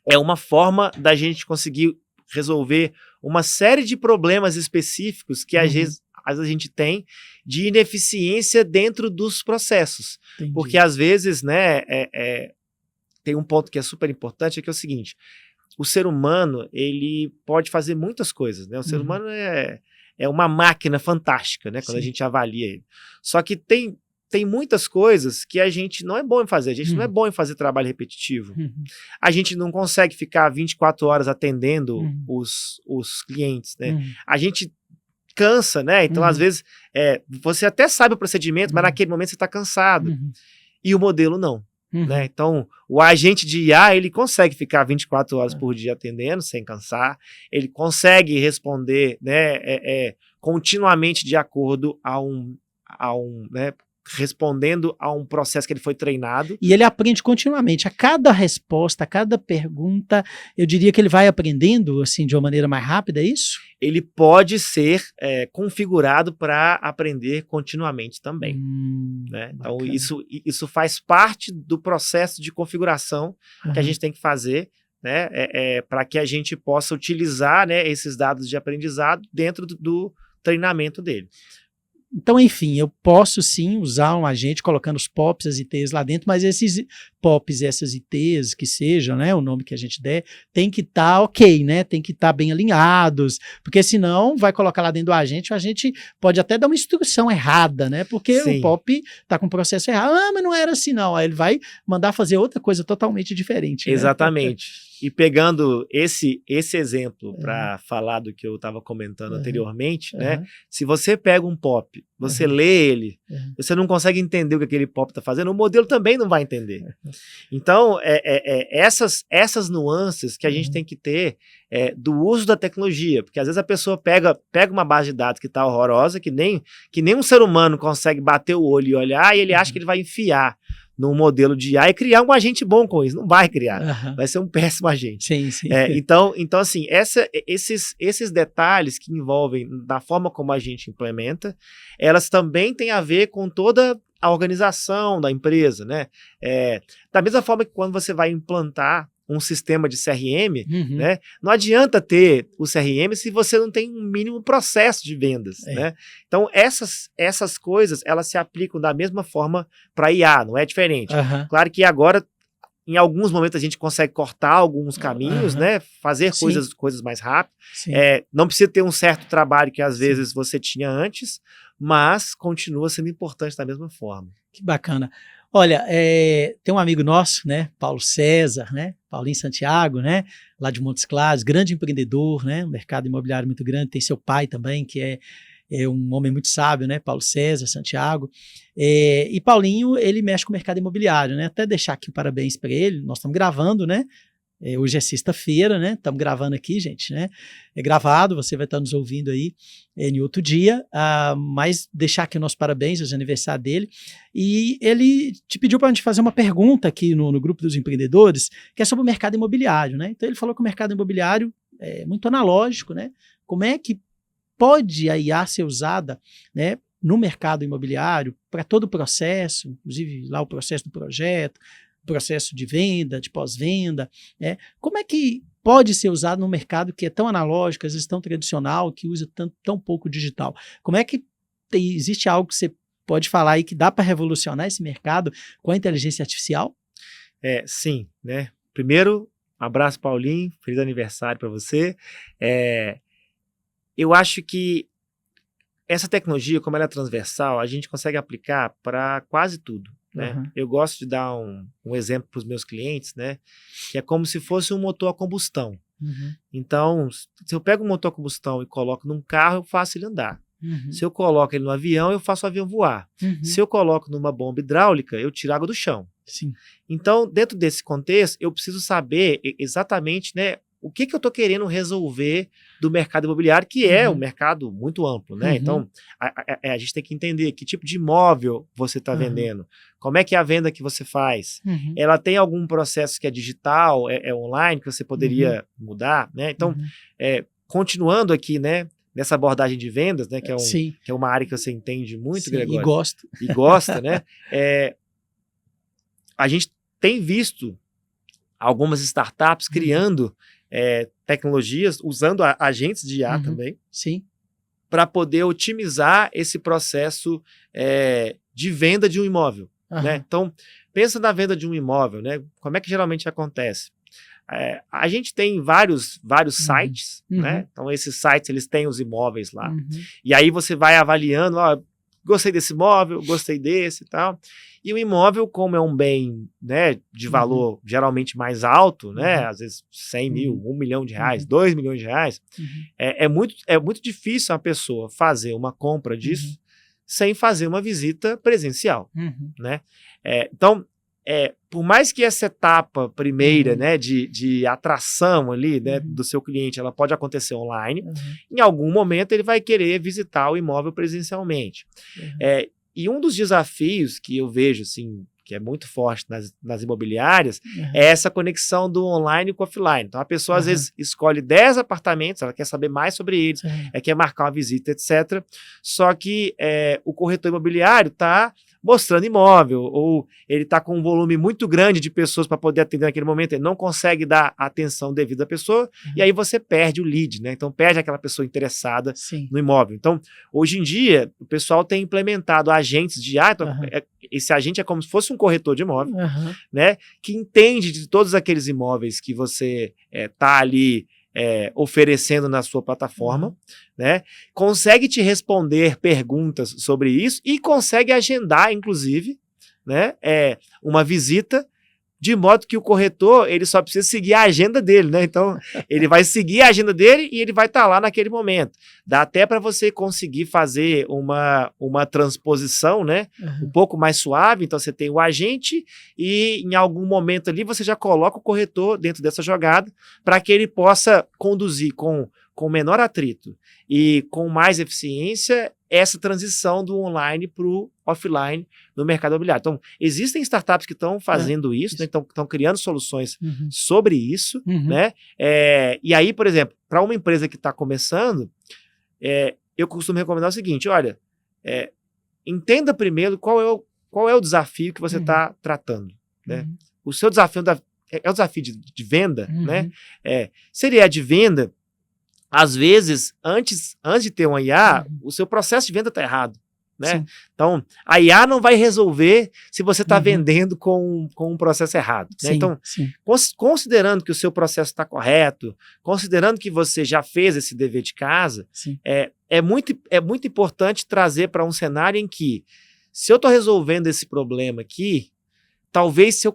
é uma forma da gente conseguir resolver uma série de problemas específicos que às vezes a gente tem de ineficiência dentro dos processos. Entendi. Porque às vezes, né, tem um ponto que é super importante, que é o seguinte: o ser humano, ele pode fazer muitas coisas, né? O ser humano é uma máquina fantástica, né? Quando a gente avalia ele. Só que tem muitas coisas que a gente não é bom em fazer. A gente não é bom em fazer trabalho repetitivo. A gente não consegue ficar 24 horas atendendo os clientes, né? A gente cansa, né? Então, às vezes, você até sabe o procedimento, mas naquele momento você está cansado. E o modelo não. Né? Então, o agente de IA, ele consegue ficar 24 horas por dia atendendo, sem cansar, ele consegue responder, né, continuamente de acordo né, respondendo a um processo que ele foi treinado. E ele aprende continuamente. A cada resposta, a cada pergunta, eu diria que ele vai aprendendo assim de uma maneira mais rápida, é isso? Ele pode ser configurado para aprender continuamente também. Né? Então, isso faz parte do processo de configuração que a gente tem que fazer, né, para que a gente possa utilizar, né, esses dados de aprendizado dentro do treinamento dele. Então, enfim, eu posso sim usar um agente colocando os POPs, as ITs lá dentro, mas esses POPs, essas ITs, que sejam, né, o nome que a gente der, tem que estar ok, né, tem que estar bem alinhados, porque senão vai colocar lá dentro do agente, o agente pode até dar uma instrução errada, né, porque o POP está com o processo errado. Ah, mas não era assim não, aí ele vai mandar fazer outra coisa totalmente diferente. Exatamente. Né? E pegando esse exemplo para falar do que eu estava comentando anteriormente, né? Se você pega um POP, você lê ele, você não consegue entender o que aquele POP está fazendo, o modelo também não vai entender. Então, essas nuances que a gente tem que ter do uso da tecnologia, porque às vezes a pessoa pega uma base de dados que está horrorosa, que nem um ser humano consegue bater o olho e olhar, e ele acha que ele vai enfiar num modelo de IA e criar um agente bom com isso. Não vai criar. Vai ser um péssimo agente. Sim, sim. Então, assim, esses detalhes que envolvem da forma como a gente implementa, elas também têm a ver com toda a organização da empresa, né? Da mesma forma que quando você vai implantar um sistema de CRM, né? Não adianta ter o CRM se você não tem um mínimo processo de vendas, né? Então, essas coisas, elas se aplicam da mesma forma para IA, não é diferente. Claro que agora, em alguns momentos, a gente consegue cortar alguns caminhos, né? Fazer coisas mais rápido. Não precisa ter um certo trabalho que, às vezes, você tinha antes, mas continua sendo importante da mesma forma. Que bacana. Olha, tem um amigo nosso, né, Paulo César, né, Paulinho Santiago, né, lá de Montes Claros, grande empreendedor, né, um mercado imobiliário muito grande, tem seu pai também, que é um homem muito sábio, né, Paulo César Santiago, e Paulinho, ele mexe com o mercado imobiliário, né, até deixar aqui um parabéns para ele, nós estamos gravando, né, hoje é sexta-feira, né? Estamos gravando aqui, gente, né? É gravado, você vai estar nos ouvindo aí em outro dia, mas deixar aqui o nosso parabéns, hoje é aniversário dele. E ele te pediu para a gente fazer uma pergunta aqui no grupo dos empreendedores, que é sobre o mercado imobiliário, né? Então ele falou que o mercado imobiliário é muito analógico, né? Como é que pode a IA ser usada, né, no mercado imobiliário para todo o processo, inclusive lá o processo do projeto, processo de venda, de pós-venda, né? Como é que pode ser usado num mercado que é tão analógico, às vezes tão tradicional, que usa tão pouco digital? Como é que existe algo que você pode falar aí que dá para revolucionar esse mercado com a inteligência artificial? Sim, né? Primeiro, um abraço, Paulinho, feliz aniversário para você. Eu acho que essa tecnologia, como ela é transversal, a gente consegue aplicar para quase tudo. Né? Eu gosto de dar um exemplo para os meus clientes, né? Que é como se fosse um motor a combustão. Então, se eu pego um motor a combustão e coloco num carro, eu faço ele andar. Se eu coloco ele no avião, eu faço o avião voar. Se eu coloco numa bomba hidráulica, eu tiro água do chão. Sim. Então, dentro desse contexto, eu preciso saber exatamente, né, o que eu estou querendo resolver do mercado imobiliário, que é um mercado muito amplo, né? Então, a gente tem que entender que tipo de imóvel você está vendendo, como é que é a venda que você faz. Ela tem algum processo que é digital, é online, que você poderia mudar, né? Então, continuando aqui, né, nessa abordagem de vendas, né, que é uma área que você entende muito, Sim, Gregório. E gosto. E gosta, né? A gente tem visto algumas startups criando tecnologias, usando agentes de IA também, para poder otimizar esse processo de venda de um imóvel. Né? Então, pensa na venda de um imóvel, né? Como é que geralmente acontece? A gente tem vários sites, né? Então, esses sites, eles têm os imóveis lá. E aí você vai avaliando, ó, gostei desse imóvel, gostei desse e tal. E o imóvel, como é um bem, né, de valor geralmente mais alto, né, às vezes 100 mil, 1 milhão de reais, 2 milhões de reais, é muito difícil a pessoa fazer uma compra disso sem fazer uma visita presencial, né? Então, por mais que essa etapa primeira, né, de atração ali, né, do seu cliente, ela pode acontecer online, em algum momento ele vai querer visitar o imóvel presencialmente. E um dos desafios que eu vejo, assim, que é muito forte nas imobiliárias, é essa conexão do online com o offline. Então, a pessoa, às vezes, escolhe 10 apartamentos, ela quer saber mais sobre eles, quer marcar uma visita, etc. Só que o corretor imobiliário está mostrando imóvel, ou ele está com um volume muito grande de pessoas para poder atender naquele momento, ele não consegue dar a atenção devida à pessoa, e aí você perde o lead, né? Então perde aquela pessoa interessada no imóvel. Então, hoje em dia, o pessoal tem implementado agentes de IA, então, esse agente é como se fosse um corretor de imóvel, né? Que entende de todos aqueles imóveis que você está ali oferecendo na sua plataforma, né? Consegue te responder perguntas sobre isso e consegue agendar, inclusive, né, uma visita, de modo que o corretor ele só precisa seguir a agenda dele, né? Então, ele vai seguir a agenda dele e ele vai estar lá naquele momento. Dá até para você conseguir fazer uma transposição, né? Um pouco mais suave. Então, você tem o agente e em algum momento ali você já coloca o corretor dentro dessa jogada para que ele possa conduzir com menor atrito e com mais eficiência essa transição do online para o offline no mercado imobiliário. Então, existem startups que estão fazendo isso, né? Estão criando soluções sobre isso, né? E aí, por exemplo, para uma empresa que está começando, eu costumo recomendar o seguinte, olha, entenda primeiro qual é o desafio que você está tratando, né? O seu desafio é o desafio de venda, né? Se ele é de venda, às vezes, antes de ter uma IA, o seu processo de venda está errado, né? Então, a IA não vai resolver se você está vendendo com um processo errado, né? Então, considerando que o seu processo está correto, considerando que você já fez esse dever de casa, é muito importante trazer para um cenário em que, se eu estou resolvendo esse problema aqui, talvez se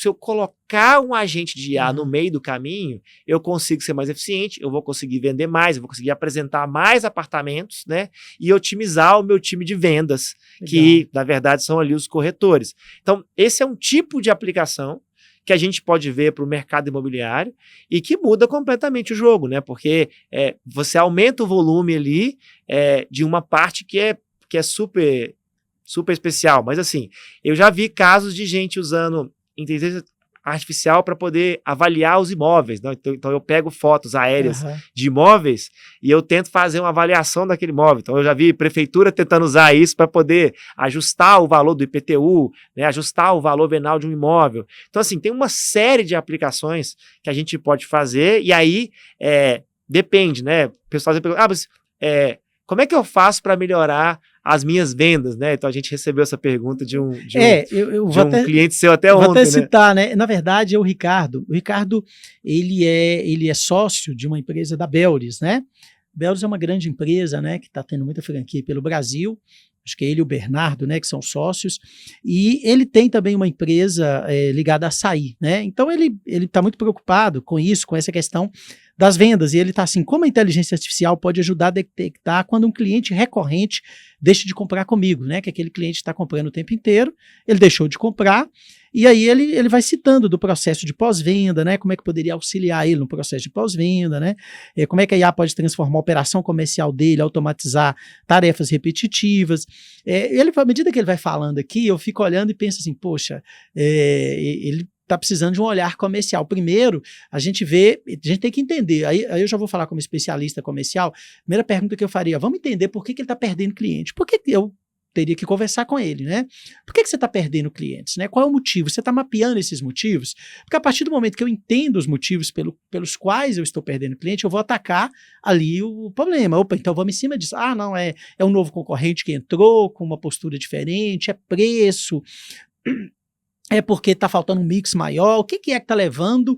eu colocar um agente de IA no meio do caminho, eu consigo ser mais eficiente, eu vou conseguir vender mais, eu vou conseguir apresentar mais apartamentos, né? E otimizar o meu time de vendas, que na verdade são ali os corretores. Então, esse é um tipo de aplicação que a gente pode ver para o mercado imobiliário e que muda completamente o jogo, né? Porque você aumenta o volume ali de uma parte que é super especial, mas assim, eu já vi casos de gente usando inteligência artificial para poder avaliar os imóveis, né? Então eu pego fotos aéreas de imóveis e eu tento fazer uma avaliação daquele imóvel. Então eu já vi prefeitura tentando usar isso para poder ajustar o valor do IPTU, né? Ajustar o valor venal de um imóvel. Então assim, tem uma série de aplicações que a gente pode fazer e aí depende, né? O pessoal sempre pergunta, mas como é que eu faço para melhorar as minhas vendas, né? Então a gente recebeu essa pergunta de um cliente seu até ontem, vou até né? citar, né? Na verdade é o Ricardo. O Ricardo, ele é sócio de uma empresa da Belris, né? Belris é uma grande empresa, né? Que está tendo muita franquia pelo Brasil. Acho que ele e o Bernardo, né? Que são sócios. E ele tem também uma empresa ligada a açaí, né? Então ele está muito preocupado com isso, com essa questão das vendas, e ele está assim, como a inteligência artificial pode ajudar a detectar quando um cliente recorrente deixa de comprar comigo, né? Que aquele cliente está comprando o tempo inteiro, ele deixou de comprar, e aí ele vai citando do processo de pós-venda, né? Como é que poderia auxiliar ele no processo de pós-venda, né? Como é que a IA pode transformar a operação comercial dele, automatizar tarefas repetitivas. À medida que ele vai falando aqui, eu fico olhando e penso assim, poxa, ele está precisando de um olhar comercial. Primeiro, a gente tem que entender, aí eu já vou falar como especialista comercial, primeira pergunta que eu faria, vamos entender por que ele está perdendo cliente, por que eu teria que conversar com ele, né? Por que você está perdendo clientes, né? Qual é o motivo? Você está mapeando esses motivos? Porque a partir do momento que eu entendo os motivos pelos quais eu estou perdendo cliente, eu vou atacar ali o problema. Opa, então vamos em cima disso. Ah, não, é um novo concorrente que entrou com uma postura diferente, é preço, é porque está faltando um mix maior. O que é que está levando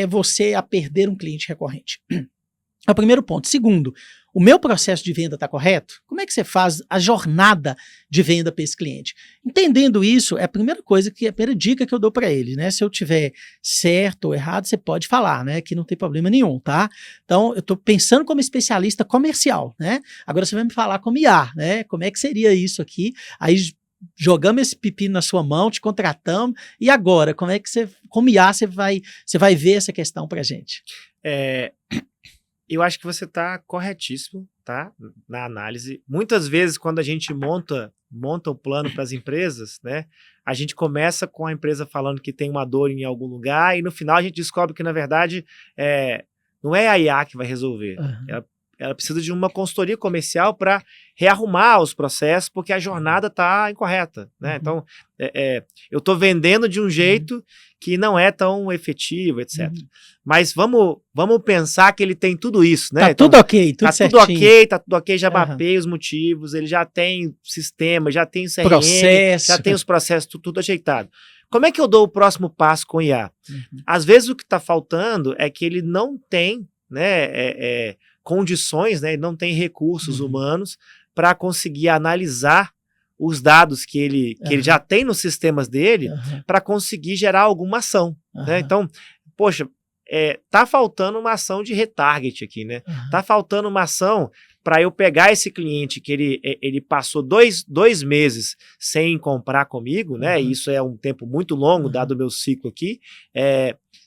você a perder um cliente recorrente? É o primeiro ponto. Segundo, o meu processo de venda está correto? Como é que você faz a jornada de venda para esse cliente? Entendendo isso, é a primeira coisa, a primeira dica que eu dou para ele, né? Se eu tiver certo ou errado, você pode falar, né? Que não tem problema nenhum, tá? Então, eu estou pensando como especialista comercial, né? Agora você vai me falar como IA, né? Como é que seria isso aqui? Aí jogamos esse pepino na sua mão, te contratamos, e agora, como IA, você vai ver essa questão para a gente? Eu acho que você está corretíssimo, tá? Na análise. Muitas vezes, quando a gente monta o plano para as empresas, né? A gente começa com a empresa falando que tem uma dor em algum lugar e no final a gente descobre que, na verdade, não é a IA que vai resolver. Uhum. Ela precisa de uma consultoria comercial para rearrumar os processos, porque a jornada está incorreta, né? Uhum. Então, eu estou vendendo de um jeito que não é tão efetivo, etc. Uhum. Mas vamos pensar que ele tem tudo isso, né? Tá então, tudo ok, tudo certinho. tá tudo ok, já mapeei os motivos, ele já tem sistema, já tem CRM, Processo. já tem os processos, tudo ajeitado. Como é que eu dou o próximo passo com o IA? Uhum. Às vezes o que está faltando é que ele não tem, né, condições, né, ele não tem recursos humanos para conseguir analisar os dados que ele já tem nos sistemas dele para conseguir gerar alguma ação. Né? Então, poxa, tá faltando uma ação de retarget aqui, né? Tá faltando uma ação para eu pegar esse cliente que ele passou dois meses sem comprar comigo, né? E isso é um tempo muito longo, dado o meu ciclo aqui.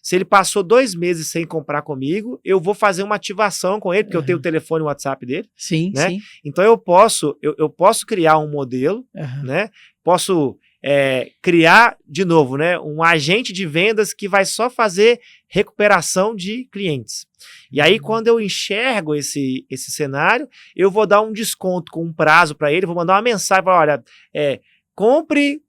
Se ele passou 2 meses sem comprar comigo, eu vou fazer uma ativação com ele, porque eu tenho o telefone e o WhatsApp dele. Sim, né? sim. Então eu posso criar um modelo, né? Posso criar, de novo, né, um agente de vendas que vai só fazer recuperação de clientes. E aí, quando eu enxergo esse cenário, eu vou dar um desconto com um prazo para ele, vou mandar uma mensagem, olha, compre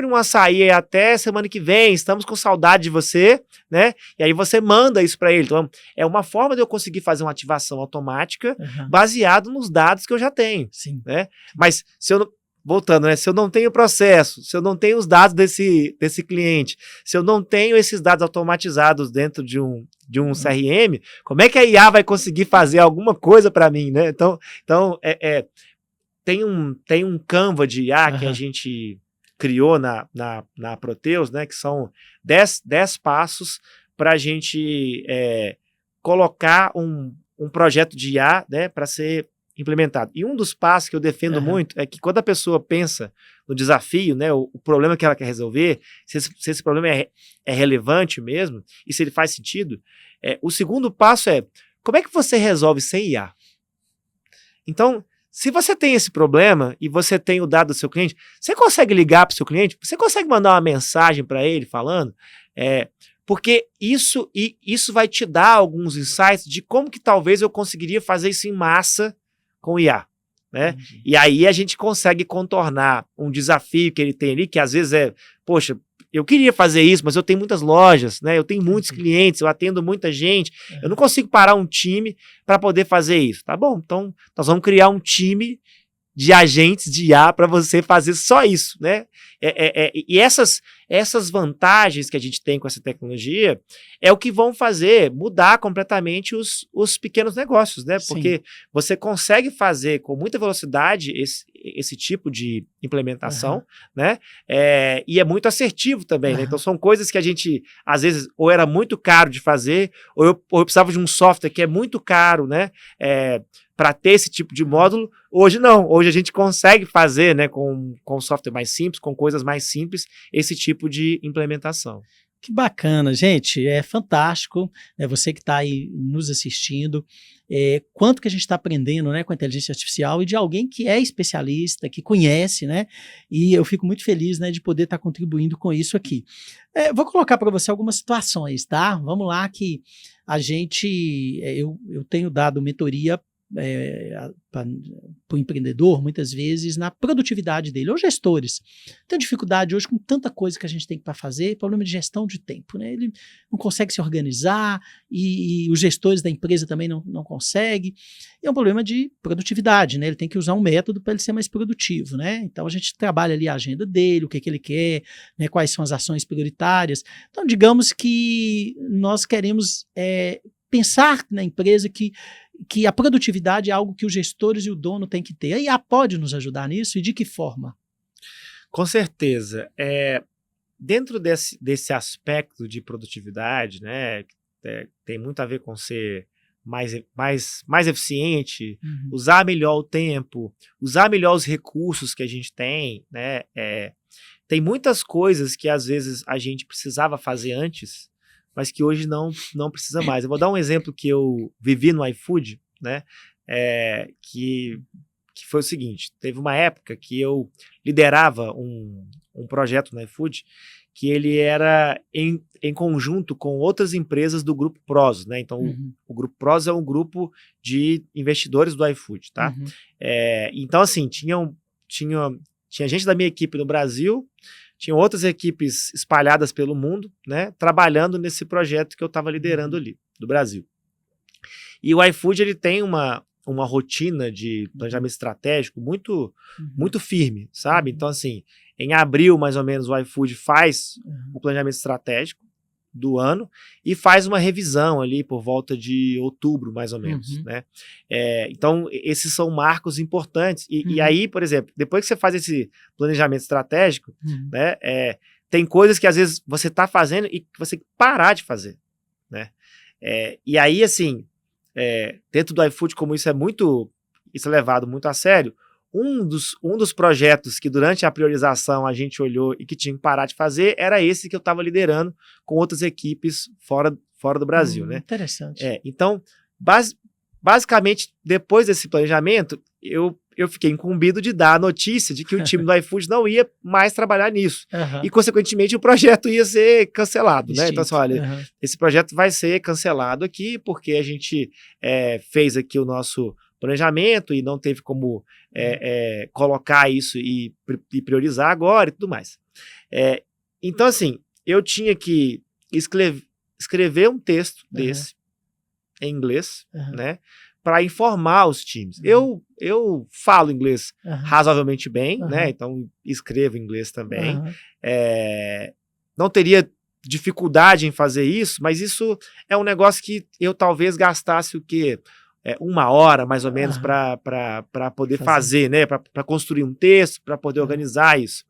um açaí até semana que vem, estamos com saudade de você, né? E aí você manda isso para ele. Então, é uma forma de eu conseguir fazer uma ativação automática baseado nos dados que eu já tenho. Sim. Né? Mas se eu não... Voltando, né? Se eu não tenho processo, se eu não tenho os dados desse cliente, se eu não tenho esses dados automatizados dentro de um CRM, como é que a IA vai conseguir fazer alguma coisa para mim, né? Então tem um Canva de IA que a gente criou na Proteus, né? Que são 10 passos para a gente colocar um projeto de IA, né? Para ser implementado. E um dos passos que eu defendo muito é que quando a pessoa pensa no desafio, né, o problema que ela quer resolver, se esse problema é relevante mesmo, e se ele faz sentido, o segundo passo é, como é que você resolve sem IA? Então, se você tem esse problema e você tem o dado do seu cliente, você consegue ligar para o seu cliente? Você consegue mandar uma mensagem para ele falando? Porque isso vai te dar alguns insights de como que talvez eu conseguiria fazer isso em massa com o IA, né? E aí a gente consegue contornar um desafio que ele tem ali, que às vezes poxa, eu queria fazer isso, mas eu tenho muitas lojas, né? Eu tenho muitos clientes, eu atendo muita gente, eu não consigo parar um time para poder fazer isso. Tá bom, então nós vamos criar um time de agentes de IA para você fazer só isso, né? E essas vantagens que a gente tem com essa tecnologia é o que vão fazer mudar completamente os pequenos negócios, né? Porque você consegue fazer com muita velocidade esse tipo de implementação, né? E é muito assertivo também, né? Então são coisas que a gente, às vezes, ou era muito caro de fazer, ou eu precisava de um software que é muito caro, né? Para ter esse tipo de módulo. Hoje não, hoje a gente consegue fazer, né, com software mais simples, com coisas mais simples, esse tipo de implementação. Que bacana, gente, é fantástico, você que está aí nos assistindo, quanto que a gente está aprendendo, né, com a inteligência artificial e de alguém que é especialista, que conhece, né, e eu fico muito feliz, né, de poder estar contribuindo com isso aqui. Vou colocar para você algumas situações, tá? Vamos lá que a gente, eu tenho dado mentoria para o empreendedor, muitas vezes, na produtividade dele, ou gestores. Tem dificuldade hoje com tanta coisa que a gente tem para fazer, problema de gestão de tempo, né? Ele não consegue se organizar e os gestores da empresa também não conseguem. É um problema de produtividade, né? Ele tem que usar um método para ele ser mais produtivo, né? Então a gente trabalha ali a agenda dele, o que ele quer, né? Quais são as ações prioritárias. Então, digamos que nós queremos pensar na empresa que a produtividade é algo que os gestores e o dono têm que ter. A IA pode nos ajudar nisso e de que forma? Com certeza. Dentro desse aspecto de produtividade, né, tem muito a ver com ser mais eficiente, usar melhor o tempo, usar melhor os recursos que a gente tem, né? Tem muitas coisas que às vezes a gente precisava fazer antes, mas que hoje não precisa mais. Eu vou dar um exemplo que eu vivi no iFood, né? Que foi o seguinte: teve uma época que eu liderava um projeto no iFood que ele era em conjunto com outras empresas do Grupo Prozos, né? Então, o Grupo Prozos é um grupo de investidores do iFood, tá? Então, assim, tinha gente da minha equipe no Brasil, tinha outras equipes espalhadas pelo mundo, né, trabalhando nesse projeto que eu estava liderando ali, do Brasil. E o iFood, ele tem uma rotina de planejamento estratégico muito firme, sabe? Então, assim, em abril, mais ou menos, o iFood faz o planejamento estratégico do ano e faz uma revisão ali por volta de outubro, mais ou menos, né? Então, esses são marcos importantes. E aí, por exemplo, depois que você faz esse planejamento estratégico, né, tem coisas que às vezes você está fazendo e que você tem que parar de fazer, né? E aí, assim, dentro do iFood, como isso é levado muito a sério, um dos projetos que durante a priorização a gente olhou e que tinha que parar de fazer era esse que eu estava liderando com outras equipes fora do Brasil, né? Interessante. Então, basicamente, depois desse planejamento, eu fiquei incumbido de dar a notícia de que o time do iFood não ia mais trabalhar nisso. E, consequentemente, o projeto ia ser cancelado, né? Então, assim, olha, esse projeto vai ser cancelado aqui porque a gente fez aqui o nosso planejamento e não teve como colocar isso e priorizar agora e tudo mais. Então, assim, eu tinha que escrever um texto desse em inglês, né, para informar os times. Eu falo inglês razoavelmente bem, né, então escrevo inglês também. Não teria dificuldade em fazer isso, mas isso é um negócio que eu talvez gastasse o quê? 1 hora, mais ou menos, para poder fazer, né? Para construir um texto, para poder organizar isso.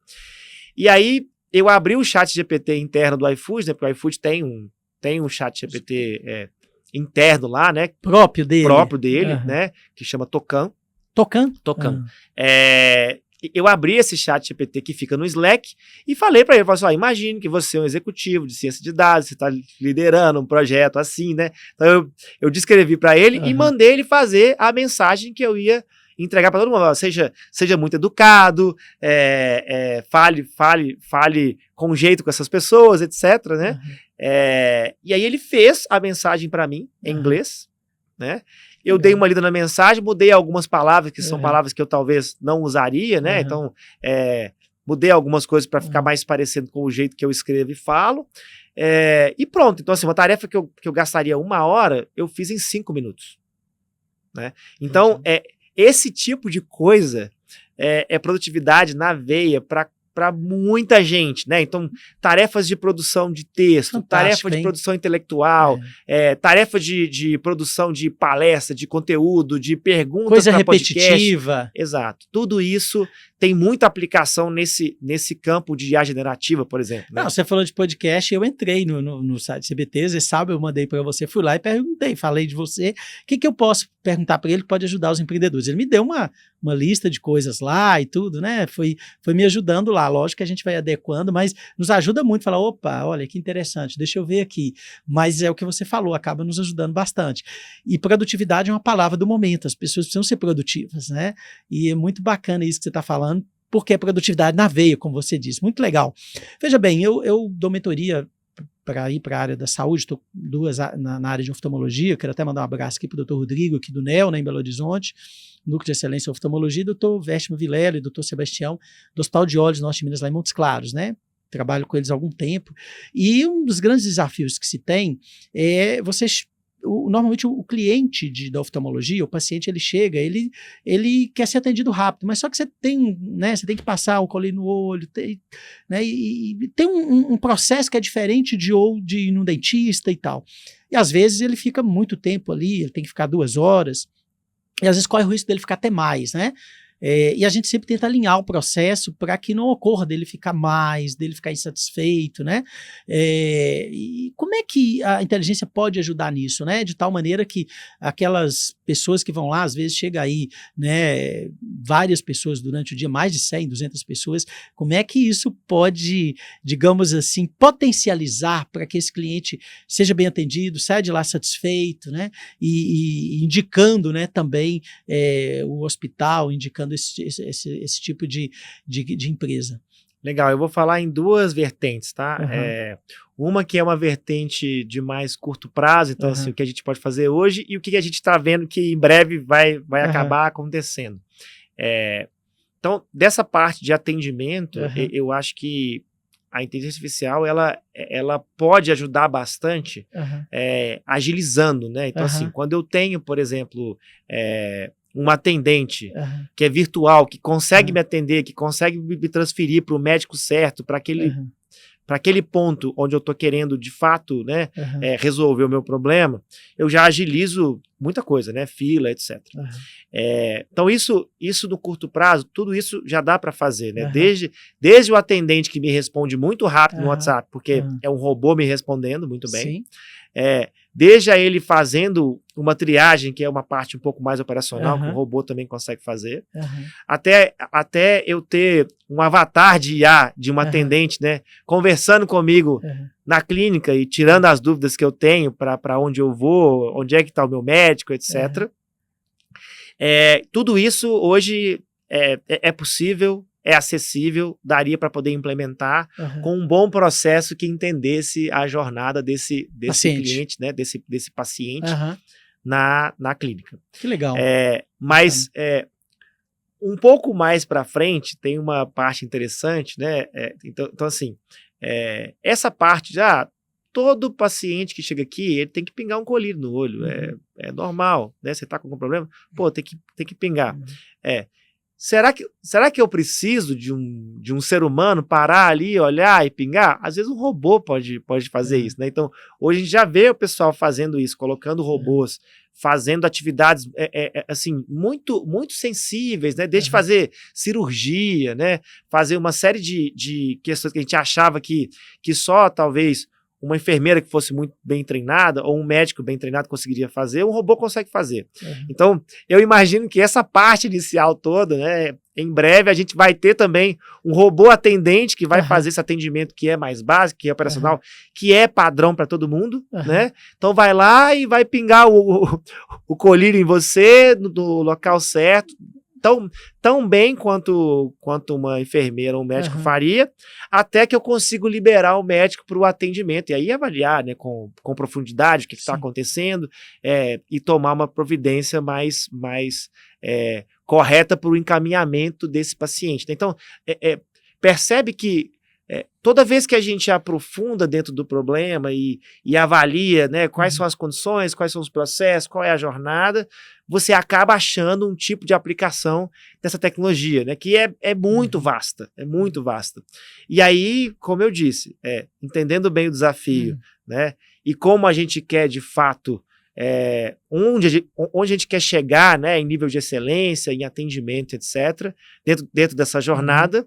E aí, eu abri o chat GPT interno do iFood, né? Porque o iFood tem um chat GPT interno lá, né? Próprio dele, né? Que chama Tokan. Tokan? Eu abri esse chat GPT que fica no Slack e falei para ele, falei assim, imagine que você é um executivo de ciência de dados, você está liderando um projeto assim, né? Então eu descrevi para ele e mandei ele fazer a mensagem que eu ia entregar para todo mundo. Seja muito educado, fale com jeito com essas pessoas, etc, né? E aí ele fez a mensagem para mim em inglês, né? Eu dei uma lida na mensagem, mudei algumas palavras, que são palavras que eu talvez não usaria, né? Então, mudei algumas coisas para ficar mais parecendo com o jeito que eu escrevo e falo. E pronto. Então, assim, uma tarefa que eu gastaria 1 hora, eu fiz em 5 minutos. Né? Então, esse tipo de coisa é produtividade na veia para para muita gente, né? Então, tarefas de produção de texto, Fantástico, tarefa de hein? produção intelectual, tarefa de produção de palestra, de conteúdo, de perguntas Coisa para podcast. repetitiva. Exato. Tudo isso tem muita aplicação nesse campo de IA generativa, por exemplo. Né? Não, você falou de podcast, eu entrei no site CBT, você sabe, eu mandei para você, fui lá e perguntei, falei de você, o que eu posso perguntar para ele que pode ajudar os empreendedores? Ele me deu uma lista de coisas lá e tudo, né? Foi me ajudando lá. Lógico que a gente vai adequando, mas nos ajuda muito. Falar, opa, olha que interessante, deixa eu ver aqui. Mas é o que você falou, acaba nos ajudando bastante. E produtividade é uma palavra do momento. As pessoas precisam ser produtivas, né? E é muito bacana isso que você está falando, porque é produtividade na veia, como você disse. Muito legal. Veja bem, eu dou mentoria para ir para a área da saúde, estou na área de oftalmologia, quero até mandar um abraço aqui para o Dr. Rodrigo, aqui do NEL, né, em Belo Horizonte, Núcleo de Excelência em Oftalmologia, Dr. Vértimo Vilela e Dr. Sebastião, do Hospital de Olhos Norte de Minas, lá em Montes Claros, né? Trabalho com eles há algum tempo. E um dos grandes desafios que se tem é normalmente o cliente da oftalmologia, o paciente, ele chega, ele quer ser atendido rápido, mas só que você tem que passar o colírio no olho, né, e tem um processo que é diferente de ir num dentista e tal. E às vezes ele fica muito tempo ali, ele tem que ficar 2 horas, e às vezes corre o risco dele ficar até mais, né? E a gente sempre tenta alinhar o processo para que não ocorra dele ficar mais, dele ficar insatisfeito, né? E como é que a inteligência pode ajudar nisso, né? De tal maneira que aquelas pessoas que vão lá, às vezes chega aí, né, várias pessoas durante o dia, mais de 100, 200 pessoas, como é que isso pode, digamos assim, potencializar para que esse cliente seja bem atendido, saia de lá satisfeito, né? E indicando, né, também o hospital, indicando esse tipo de empresa. Legal, eu vou falar em 2 vertentes, tá? Uhum. Uma que é uma vertente de mais curto prazo, então assim, o que a gente pode fazer hoje e o que a gente está vendo que em breve vai acabar acontecendo. Então, dessa parte de atendimento, eu acho que a inteligência artificial, ela pode ajudar bastante agilizando, né? Então, assim, quando eu tenho, por exemplo, um atendente que é virtual, que consegue me atender, que consegue me transferir para o médico certo, para aquele ponto onde eu estou querendo, de fato, né, resolver o meu problema, eu já agilizo muita coisa, né, fila, etc. Então, isso no curto prazo, tudo isso já dá para fazer, né? Desde o atendente que me responde muito rápido no WhatsApp, porque é um robô me respondendo muito bem. Sim. Desde ele fazendo uma triagem, que é uma parte um pouco mais operacional, que o robô também consegue fazer, até eu ter um avatar de IA, de uma atendente, né, conversando comigo na clínica e tirando as dúvidas que eu tenho para onde eu vou, onde é que está o meu médico, etc. Tudo isso hoje é possível, é acessível, daria para poder implementar com um bom processo que entendesse a jornada desse cliente, né, desse paciente na clínica. Que legal. Mas um pouco mais para frente tem uma parte interessante, né? Então assim, essa parte todo paciente que chega aqui, ele tem que pingar um colírio no olho, é normal, né? Você está com algum problema? Pô, tem que pingar. Será que eu preciso de um ser humano parar ali, olhar e pingar? Às vezes um robô pode fazer isso, né? Então, hoje a gente já vê o pessoal fazendo isso, colocando robôs, fazendo atividades assim, muito, muito sensíveis, né? Desde fazer cirurgia, né? Fazer uma série de questões que a gente achava que só talvez uma enfermeira que fosse muito bem treinada ou um médico bem treinado conseguiria fazer, um robô consegue fazer. Então, eu imagino que essa parte inicial toda, né, em breve a gente vai ter também um robô atendente que vai fazer esse atendimento que é mais básico, que é operacional, que é padrão para todo mundo, né? Então vai lá e vai pingar o colírio em você no local certo, tão bem quanto uma enfermeira ou um médico faria, até que eu consigo liberar o médico para o atendimento, e aí avaliar, né, com profundidade o que está acontecendo, e tomar uma providência mais correta para o encaminhamento desse paciente. Então, percebe que toda vez que a gente aprofunda dentro do problema e avalia, né, quais são as condições, quais são os processos, qual é a jornada, você acaba achando um tipo de aplicação dessa tecnologia, né, que é muito vasta, é muito vasta. E aí, como eu disse, entendendo bem o desafio, né, e como a gente quer, de fato, onde a gente quer chegar, né, em nível de excelência, em atendimento, etc., dentro dessa jornada,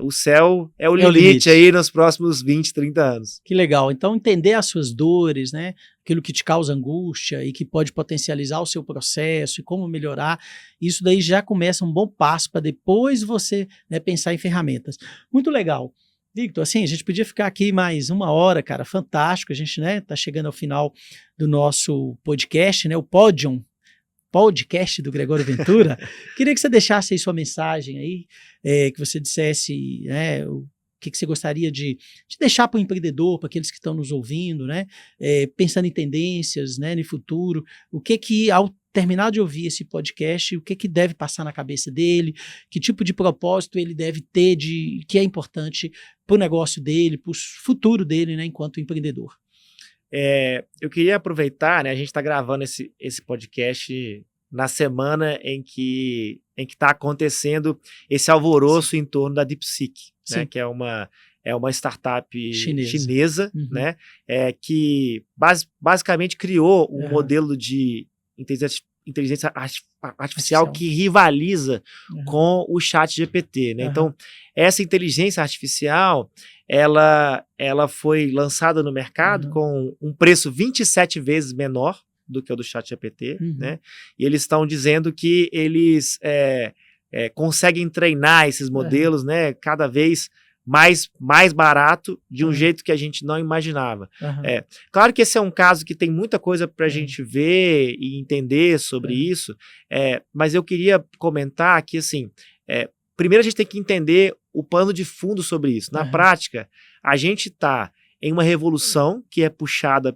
o céu é o limite aí nos próximos 20, 30 anos. Que legal. Então, entender as suas dores, né, aquilo que te causa angústia e que pode potencializar o seu processo e como melhorar, isso daí já começa um bom passo para depois você, né, pensar em ferramentas. Muito legal. Victor, assim, a gente podia ficar aqui mais 1 hora, cara, fantástico, a gente, né, tá chegando ao final do nosso podcast, né, o podcast do Gregório Ventura. Queria que você deixasse aí sua mensagem aí, que você dissesse, né, o que você gostaria de deixar para o empreendedor, para aqueles que estão nos ouvindo, né, pensando em tendências, né, no futuro, o que ao terminar de ouvir esse podcast, o que deve passar na cabeça dele, que tipo de propósito ele deve ter, que é importante para o negócio dele, para o futuro dele, né, enquanto empreendedor. Eu queria aproveitar, né, a gente está gravando esse podcast na semana em que está acontecendo esse alvoroço em torno da DeepSeek, né, que é uma startup chinesa, né, que basicamente criou um modelo de inteligência artificial que rivaliza com o ChatGPT, né? Então, essa inteligência artificial, ela foi lançada no mercado com um preço 27 vezes menor do que o do ChatGPT, né? E eles estão dizendo que eles conseguem treinar esses modelos, né, cada vez mais barato, de um jeito que a gente não imaginava. Claro que esse é um caso que tem muita coisa para a gente ver e entender sobre isso, mas eu queria comentar que, assim, primeiro a gente tem que entender o pano de fundo sobre isso. Na prática, a gente está em uma revolução que é puxada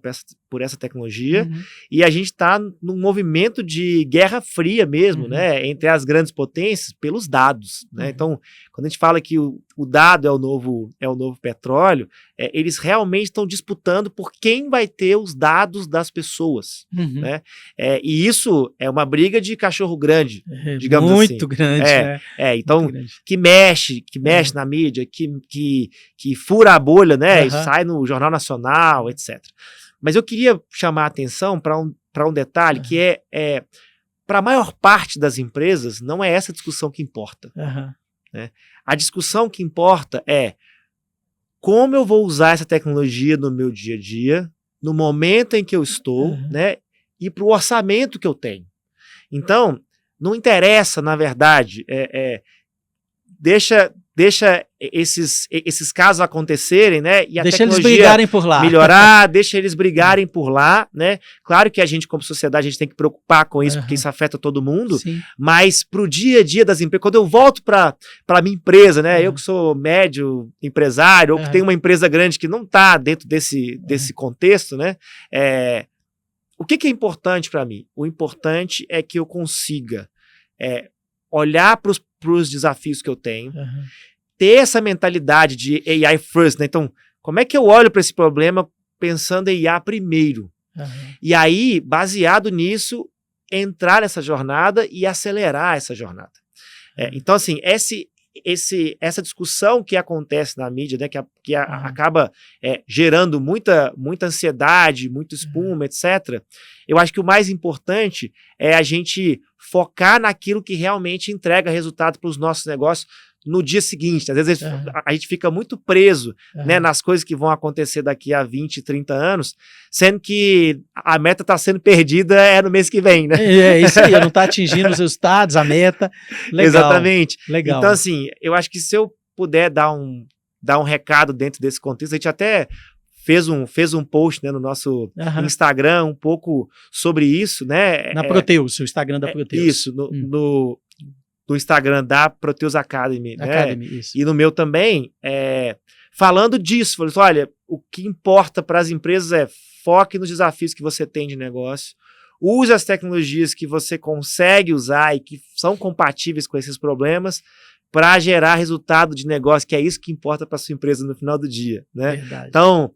por essa tecnologia, e a gente está num movimento de guerra fria mesmo, né, entre as grandes potências pelos dados, né? Então, quando a gente fala que o dado é o novo petróleo, eles realmente estão disputando por quem vai ter os dados das pessoas, né? E isso é uma briga de cachorro grande, digamos muito assim. Grande, né? Então, muito grande. que mexe na mídia, que fura a bolha, né, e sai no Jornal Nacional, etc. Mas eu queria chamar a atenção para um detalhe que para a maior parte das empresas, não é essa discussão que importa. Né? A discussão que importa é como eu vou usar essa tecnologia no meu dia a dia, no momento em que eu estou, né, e para o orçamento que eu tenho. Então, não interessa, na verdade, deixa esses casos acontecerem, né? E a deixa tecnologia eles brigarem por lá. melhorar, deixa eles brigarem por lá, né? Claro que a gente, como sociedade, a gente tem que preocupar com isso, porque isso afeta todo mundo, mas para o dia a dia das empresas, quando eu volto para a minha empresa, né? Eu que sou médio empresário, ou que tenho uma empresa grande que não está dentro desse contexto, né? O que é importante para mim? O importante é que eu consiga olhar para os desafios que eu tenho, ter essa mentalidade de AI first, né? Então, como é que eu olho para esse problema pensando em IA primeiro? E aí, baseado nisso, entrar nessa jornada e acelerar essa jornada. Então, assim, essa discussão que acontece na mídia, né, que acaba gerando muita ansiedade, muita espuma, etc., eu acho que o mais importante é a gente focar naquilo que realmente entrega resultado para os nossos negócios no dia seguinte. Às vezes a gente fica muito preso, né, nas coisas que vão acontecer daqui a 20, 30 anos, sendo que a meta está sendo perdida no mês que vem, né? Isso aí, não está atingindo os resultados, a meta. Legal. Exatamente. Legal. Então, assim, eu acho que se eu puder dar um recado dentro desse contexto, a gente até fez um post, né, no nosso Instagram um pouco sobre isso, né? Na Proteus, o Instagram da Proteus. Isso, no Instagram da Proteus Academy, né? Isso. E no meu também, falando disso, falando assim, olha, o que importa para as empresas é foque nos desafios que você tem de negócio, use as tecnologias que você consegue usar e que são compatíveis com esses problemas, para gerar resultado de negócio, que é isso que importa para sua empresa no final do dia, né? Verdade. Então,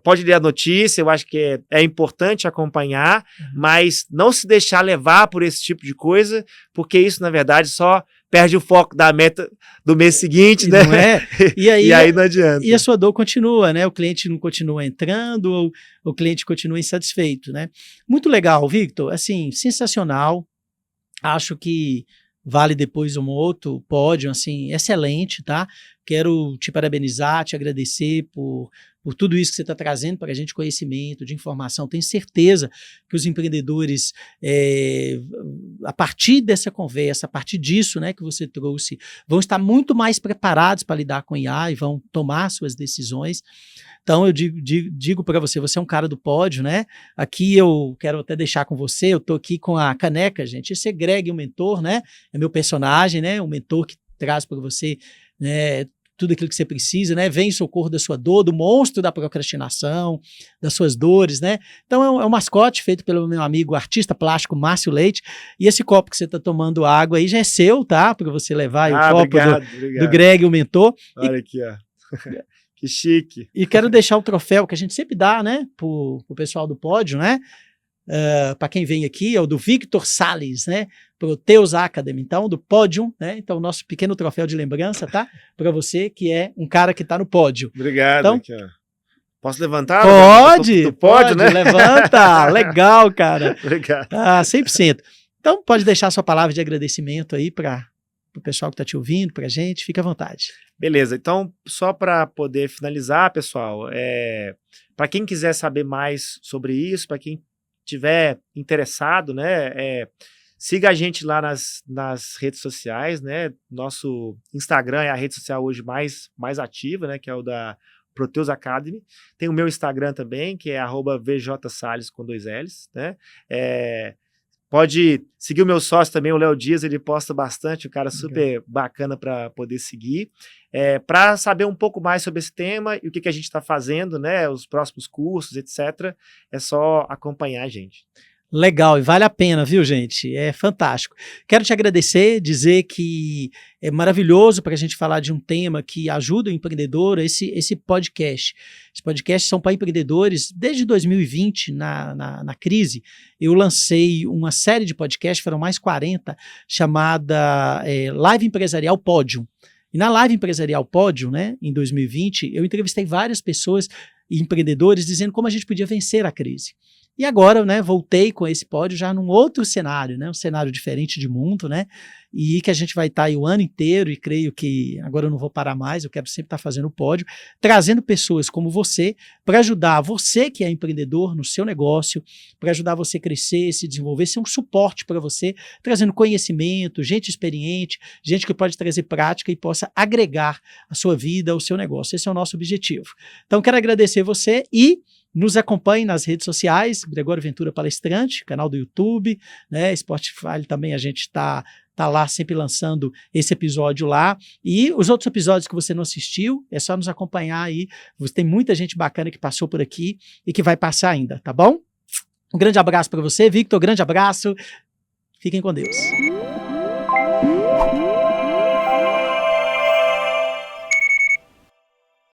pode ler a notícia, eu acho que é importante acompanhar, mas não se deixar levar por esse tipo de coisa, porque isso, na verdade, só perde o foco da meta do mês seguinte, né? Não é? E aí não adianta. E a sua dor continua, né? O cliente não continua entrando, ou o cliente continua insatisfeito, né? Muito legal, Victor. Assim, sensacional. Acho que vale depois um outro pódio, assim, excelente, tá? Quero te parabenizar, te agradecer por tudo isso que você está trazendo para a gente, conhecimento, de informação. Tenho certeza que os empreendedores, a partir dessa conversa, a partir disso, né, que você trouxe, vão estar muito mais preparados para lidar com IA e vão tomar suas decisões. Então, eu digo para você, você é um cara do pódio, né? Aqui eu quero até deixar com você, eu estou aqui com a caneca, gente. Esse é Greg, o mentor, né? É meu personagem, né? Um mentor que traz para você, né, tudo aquilo que você precisa, né? Vem em socorro da sua dor, do monstro da procrastinação, das suas dores, né? Então, é um mascote feito pelo meu amigo artista plástico Márcio Leite. E esse copo que você está tomando água aí já é seu, tá? Para você levar o copo obrigado. do Greg, o mentor. Olha aqui, ó. Que chique. E quero deixar o troféu que a gente sempre dá, né, pro pessoal do pódio, né, para quem vem aqui, é o do Victor Salles, né, Proteus Academy, então, do pódio, né, então o nosso pequeno troféu de lembrança, tá, para você que é um cara que tá no pódio. Obrigado. Então, aqui, ó. Posso levantar? Pode, né? Levanta, legal, cara. Obrigado. 100%. Então, pode deixar sua palavra de agradecimento aí para o pessoal que está te ouvindo, para a gente, fica à vontade. Beleza, então só para poder finalizar, pessoal, para quem quiser saber mais sobre isso, para quem tiver interessado, né, siga a gente lá nas redes sociais, né, nosso Instagram é a rede social hoje mais ativa, né, que é o da Proteus Academy. Tem o meu Instagram também, que é @vjsalles com 2 L's, né, pode seguir o meu sócio também, o Léo Dias, ele posta bastante, um cara super bacana para poder seguir. Para saber um pouco mais sobre esse tema e o que a gente está fazendo, né, os próximos cursos, etc., é só acompanhar a gente. Legal, e vale a pena, viu, gente? É fantástico. Quero te agradecer, dizer que é maravilhoso para a gente falar de um tema que ajuda o empreendedor, esse podcast. Esses podcasts são para empreendedores. Desde 2020, na crise, eu lancei uma série de podcasts, foram mais 40, chamada Live Empresarial Pódio. E na Live Empresarial Pódio, né, em 2020, eu entrevistei várias pessoas e empreendedores dizendo como a gente podia vencer a crise. E agora, né, voltei com esse pódio já num outro cenário, né, um cenário diferente de mundo, né, e que a gente vai estar aí o ano inteiro, e creio que agora eu não vou parar mais, eu quero sempre estar fazendo o pódio, trazendo pessoas como você, para ajudar você que é empreendedor no seu negócio, para ajudar você a crescer, se desenvolver, ser um suporte para você, trazendo conhecimento, gente experiente, gente que pode trazer prática e possa agregar a sua vida, ao seu negócio. Esse é o nosso objetivo. Então, quero agradecer você e nos acompanhe nas redes sociais, Gregório Ventura Palestrante, canal do YouTube, né, Spotify também a gente está lá sempre lançando esse episódio lá, e os outros episódios que você não assistiu, é só nos acompanhar aí, tem muita gente bacana que passou por aqui e que vai passar ainda, tá bom? Um grande abraço para você, Victor, grande abraço, fiquem com Deus.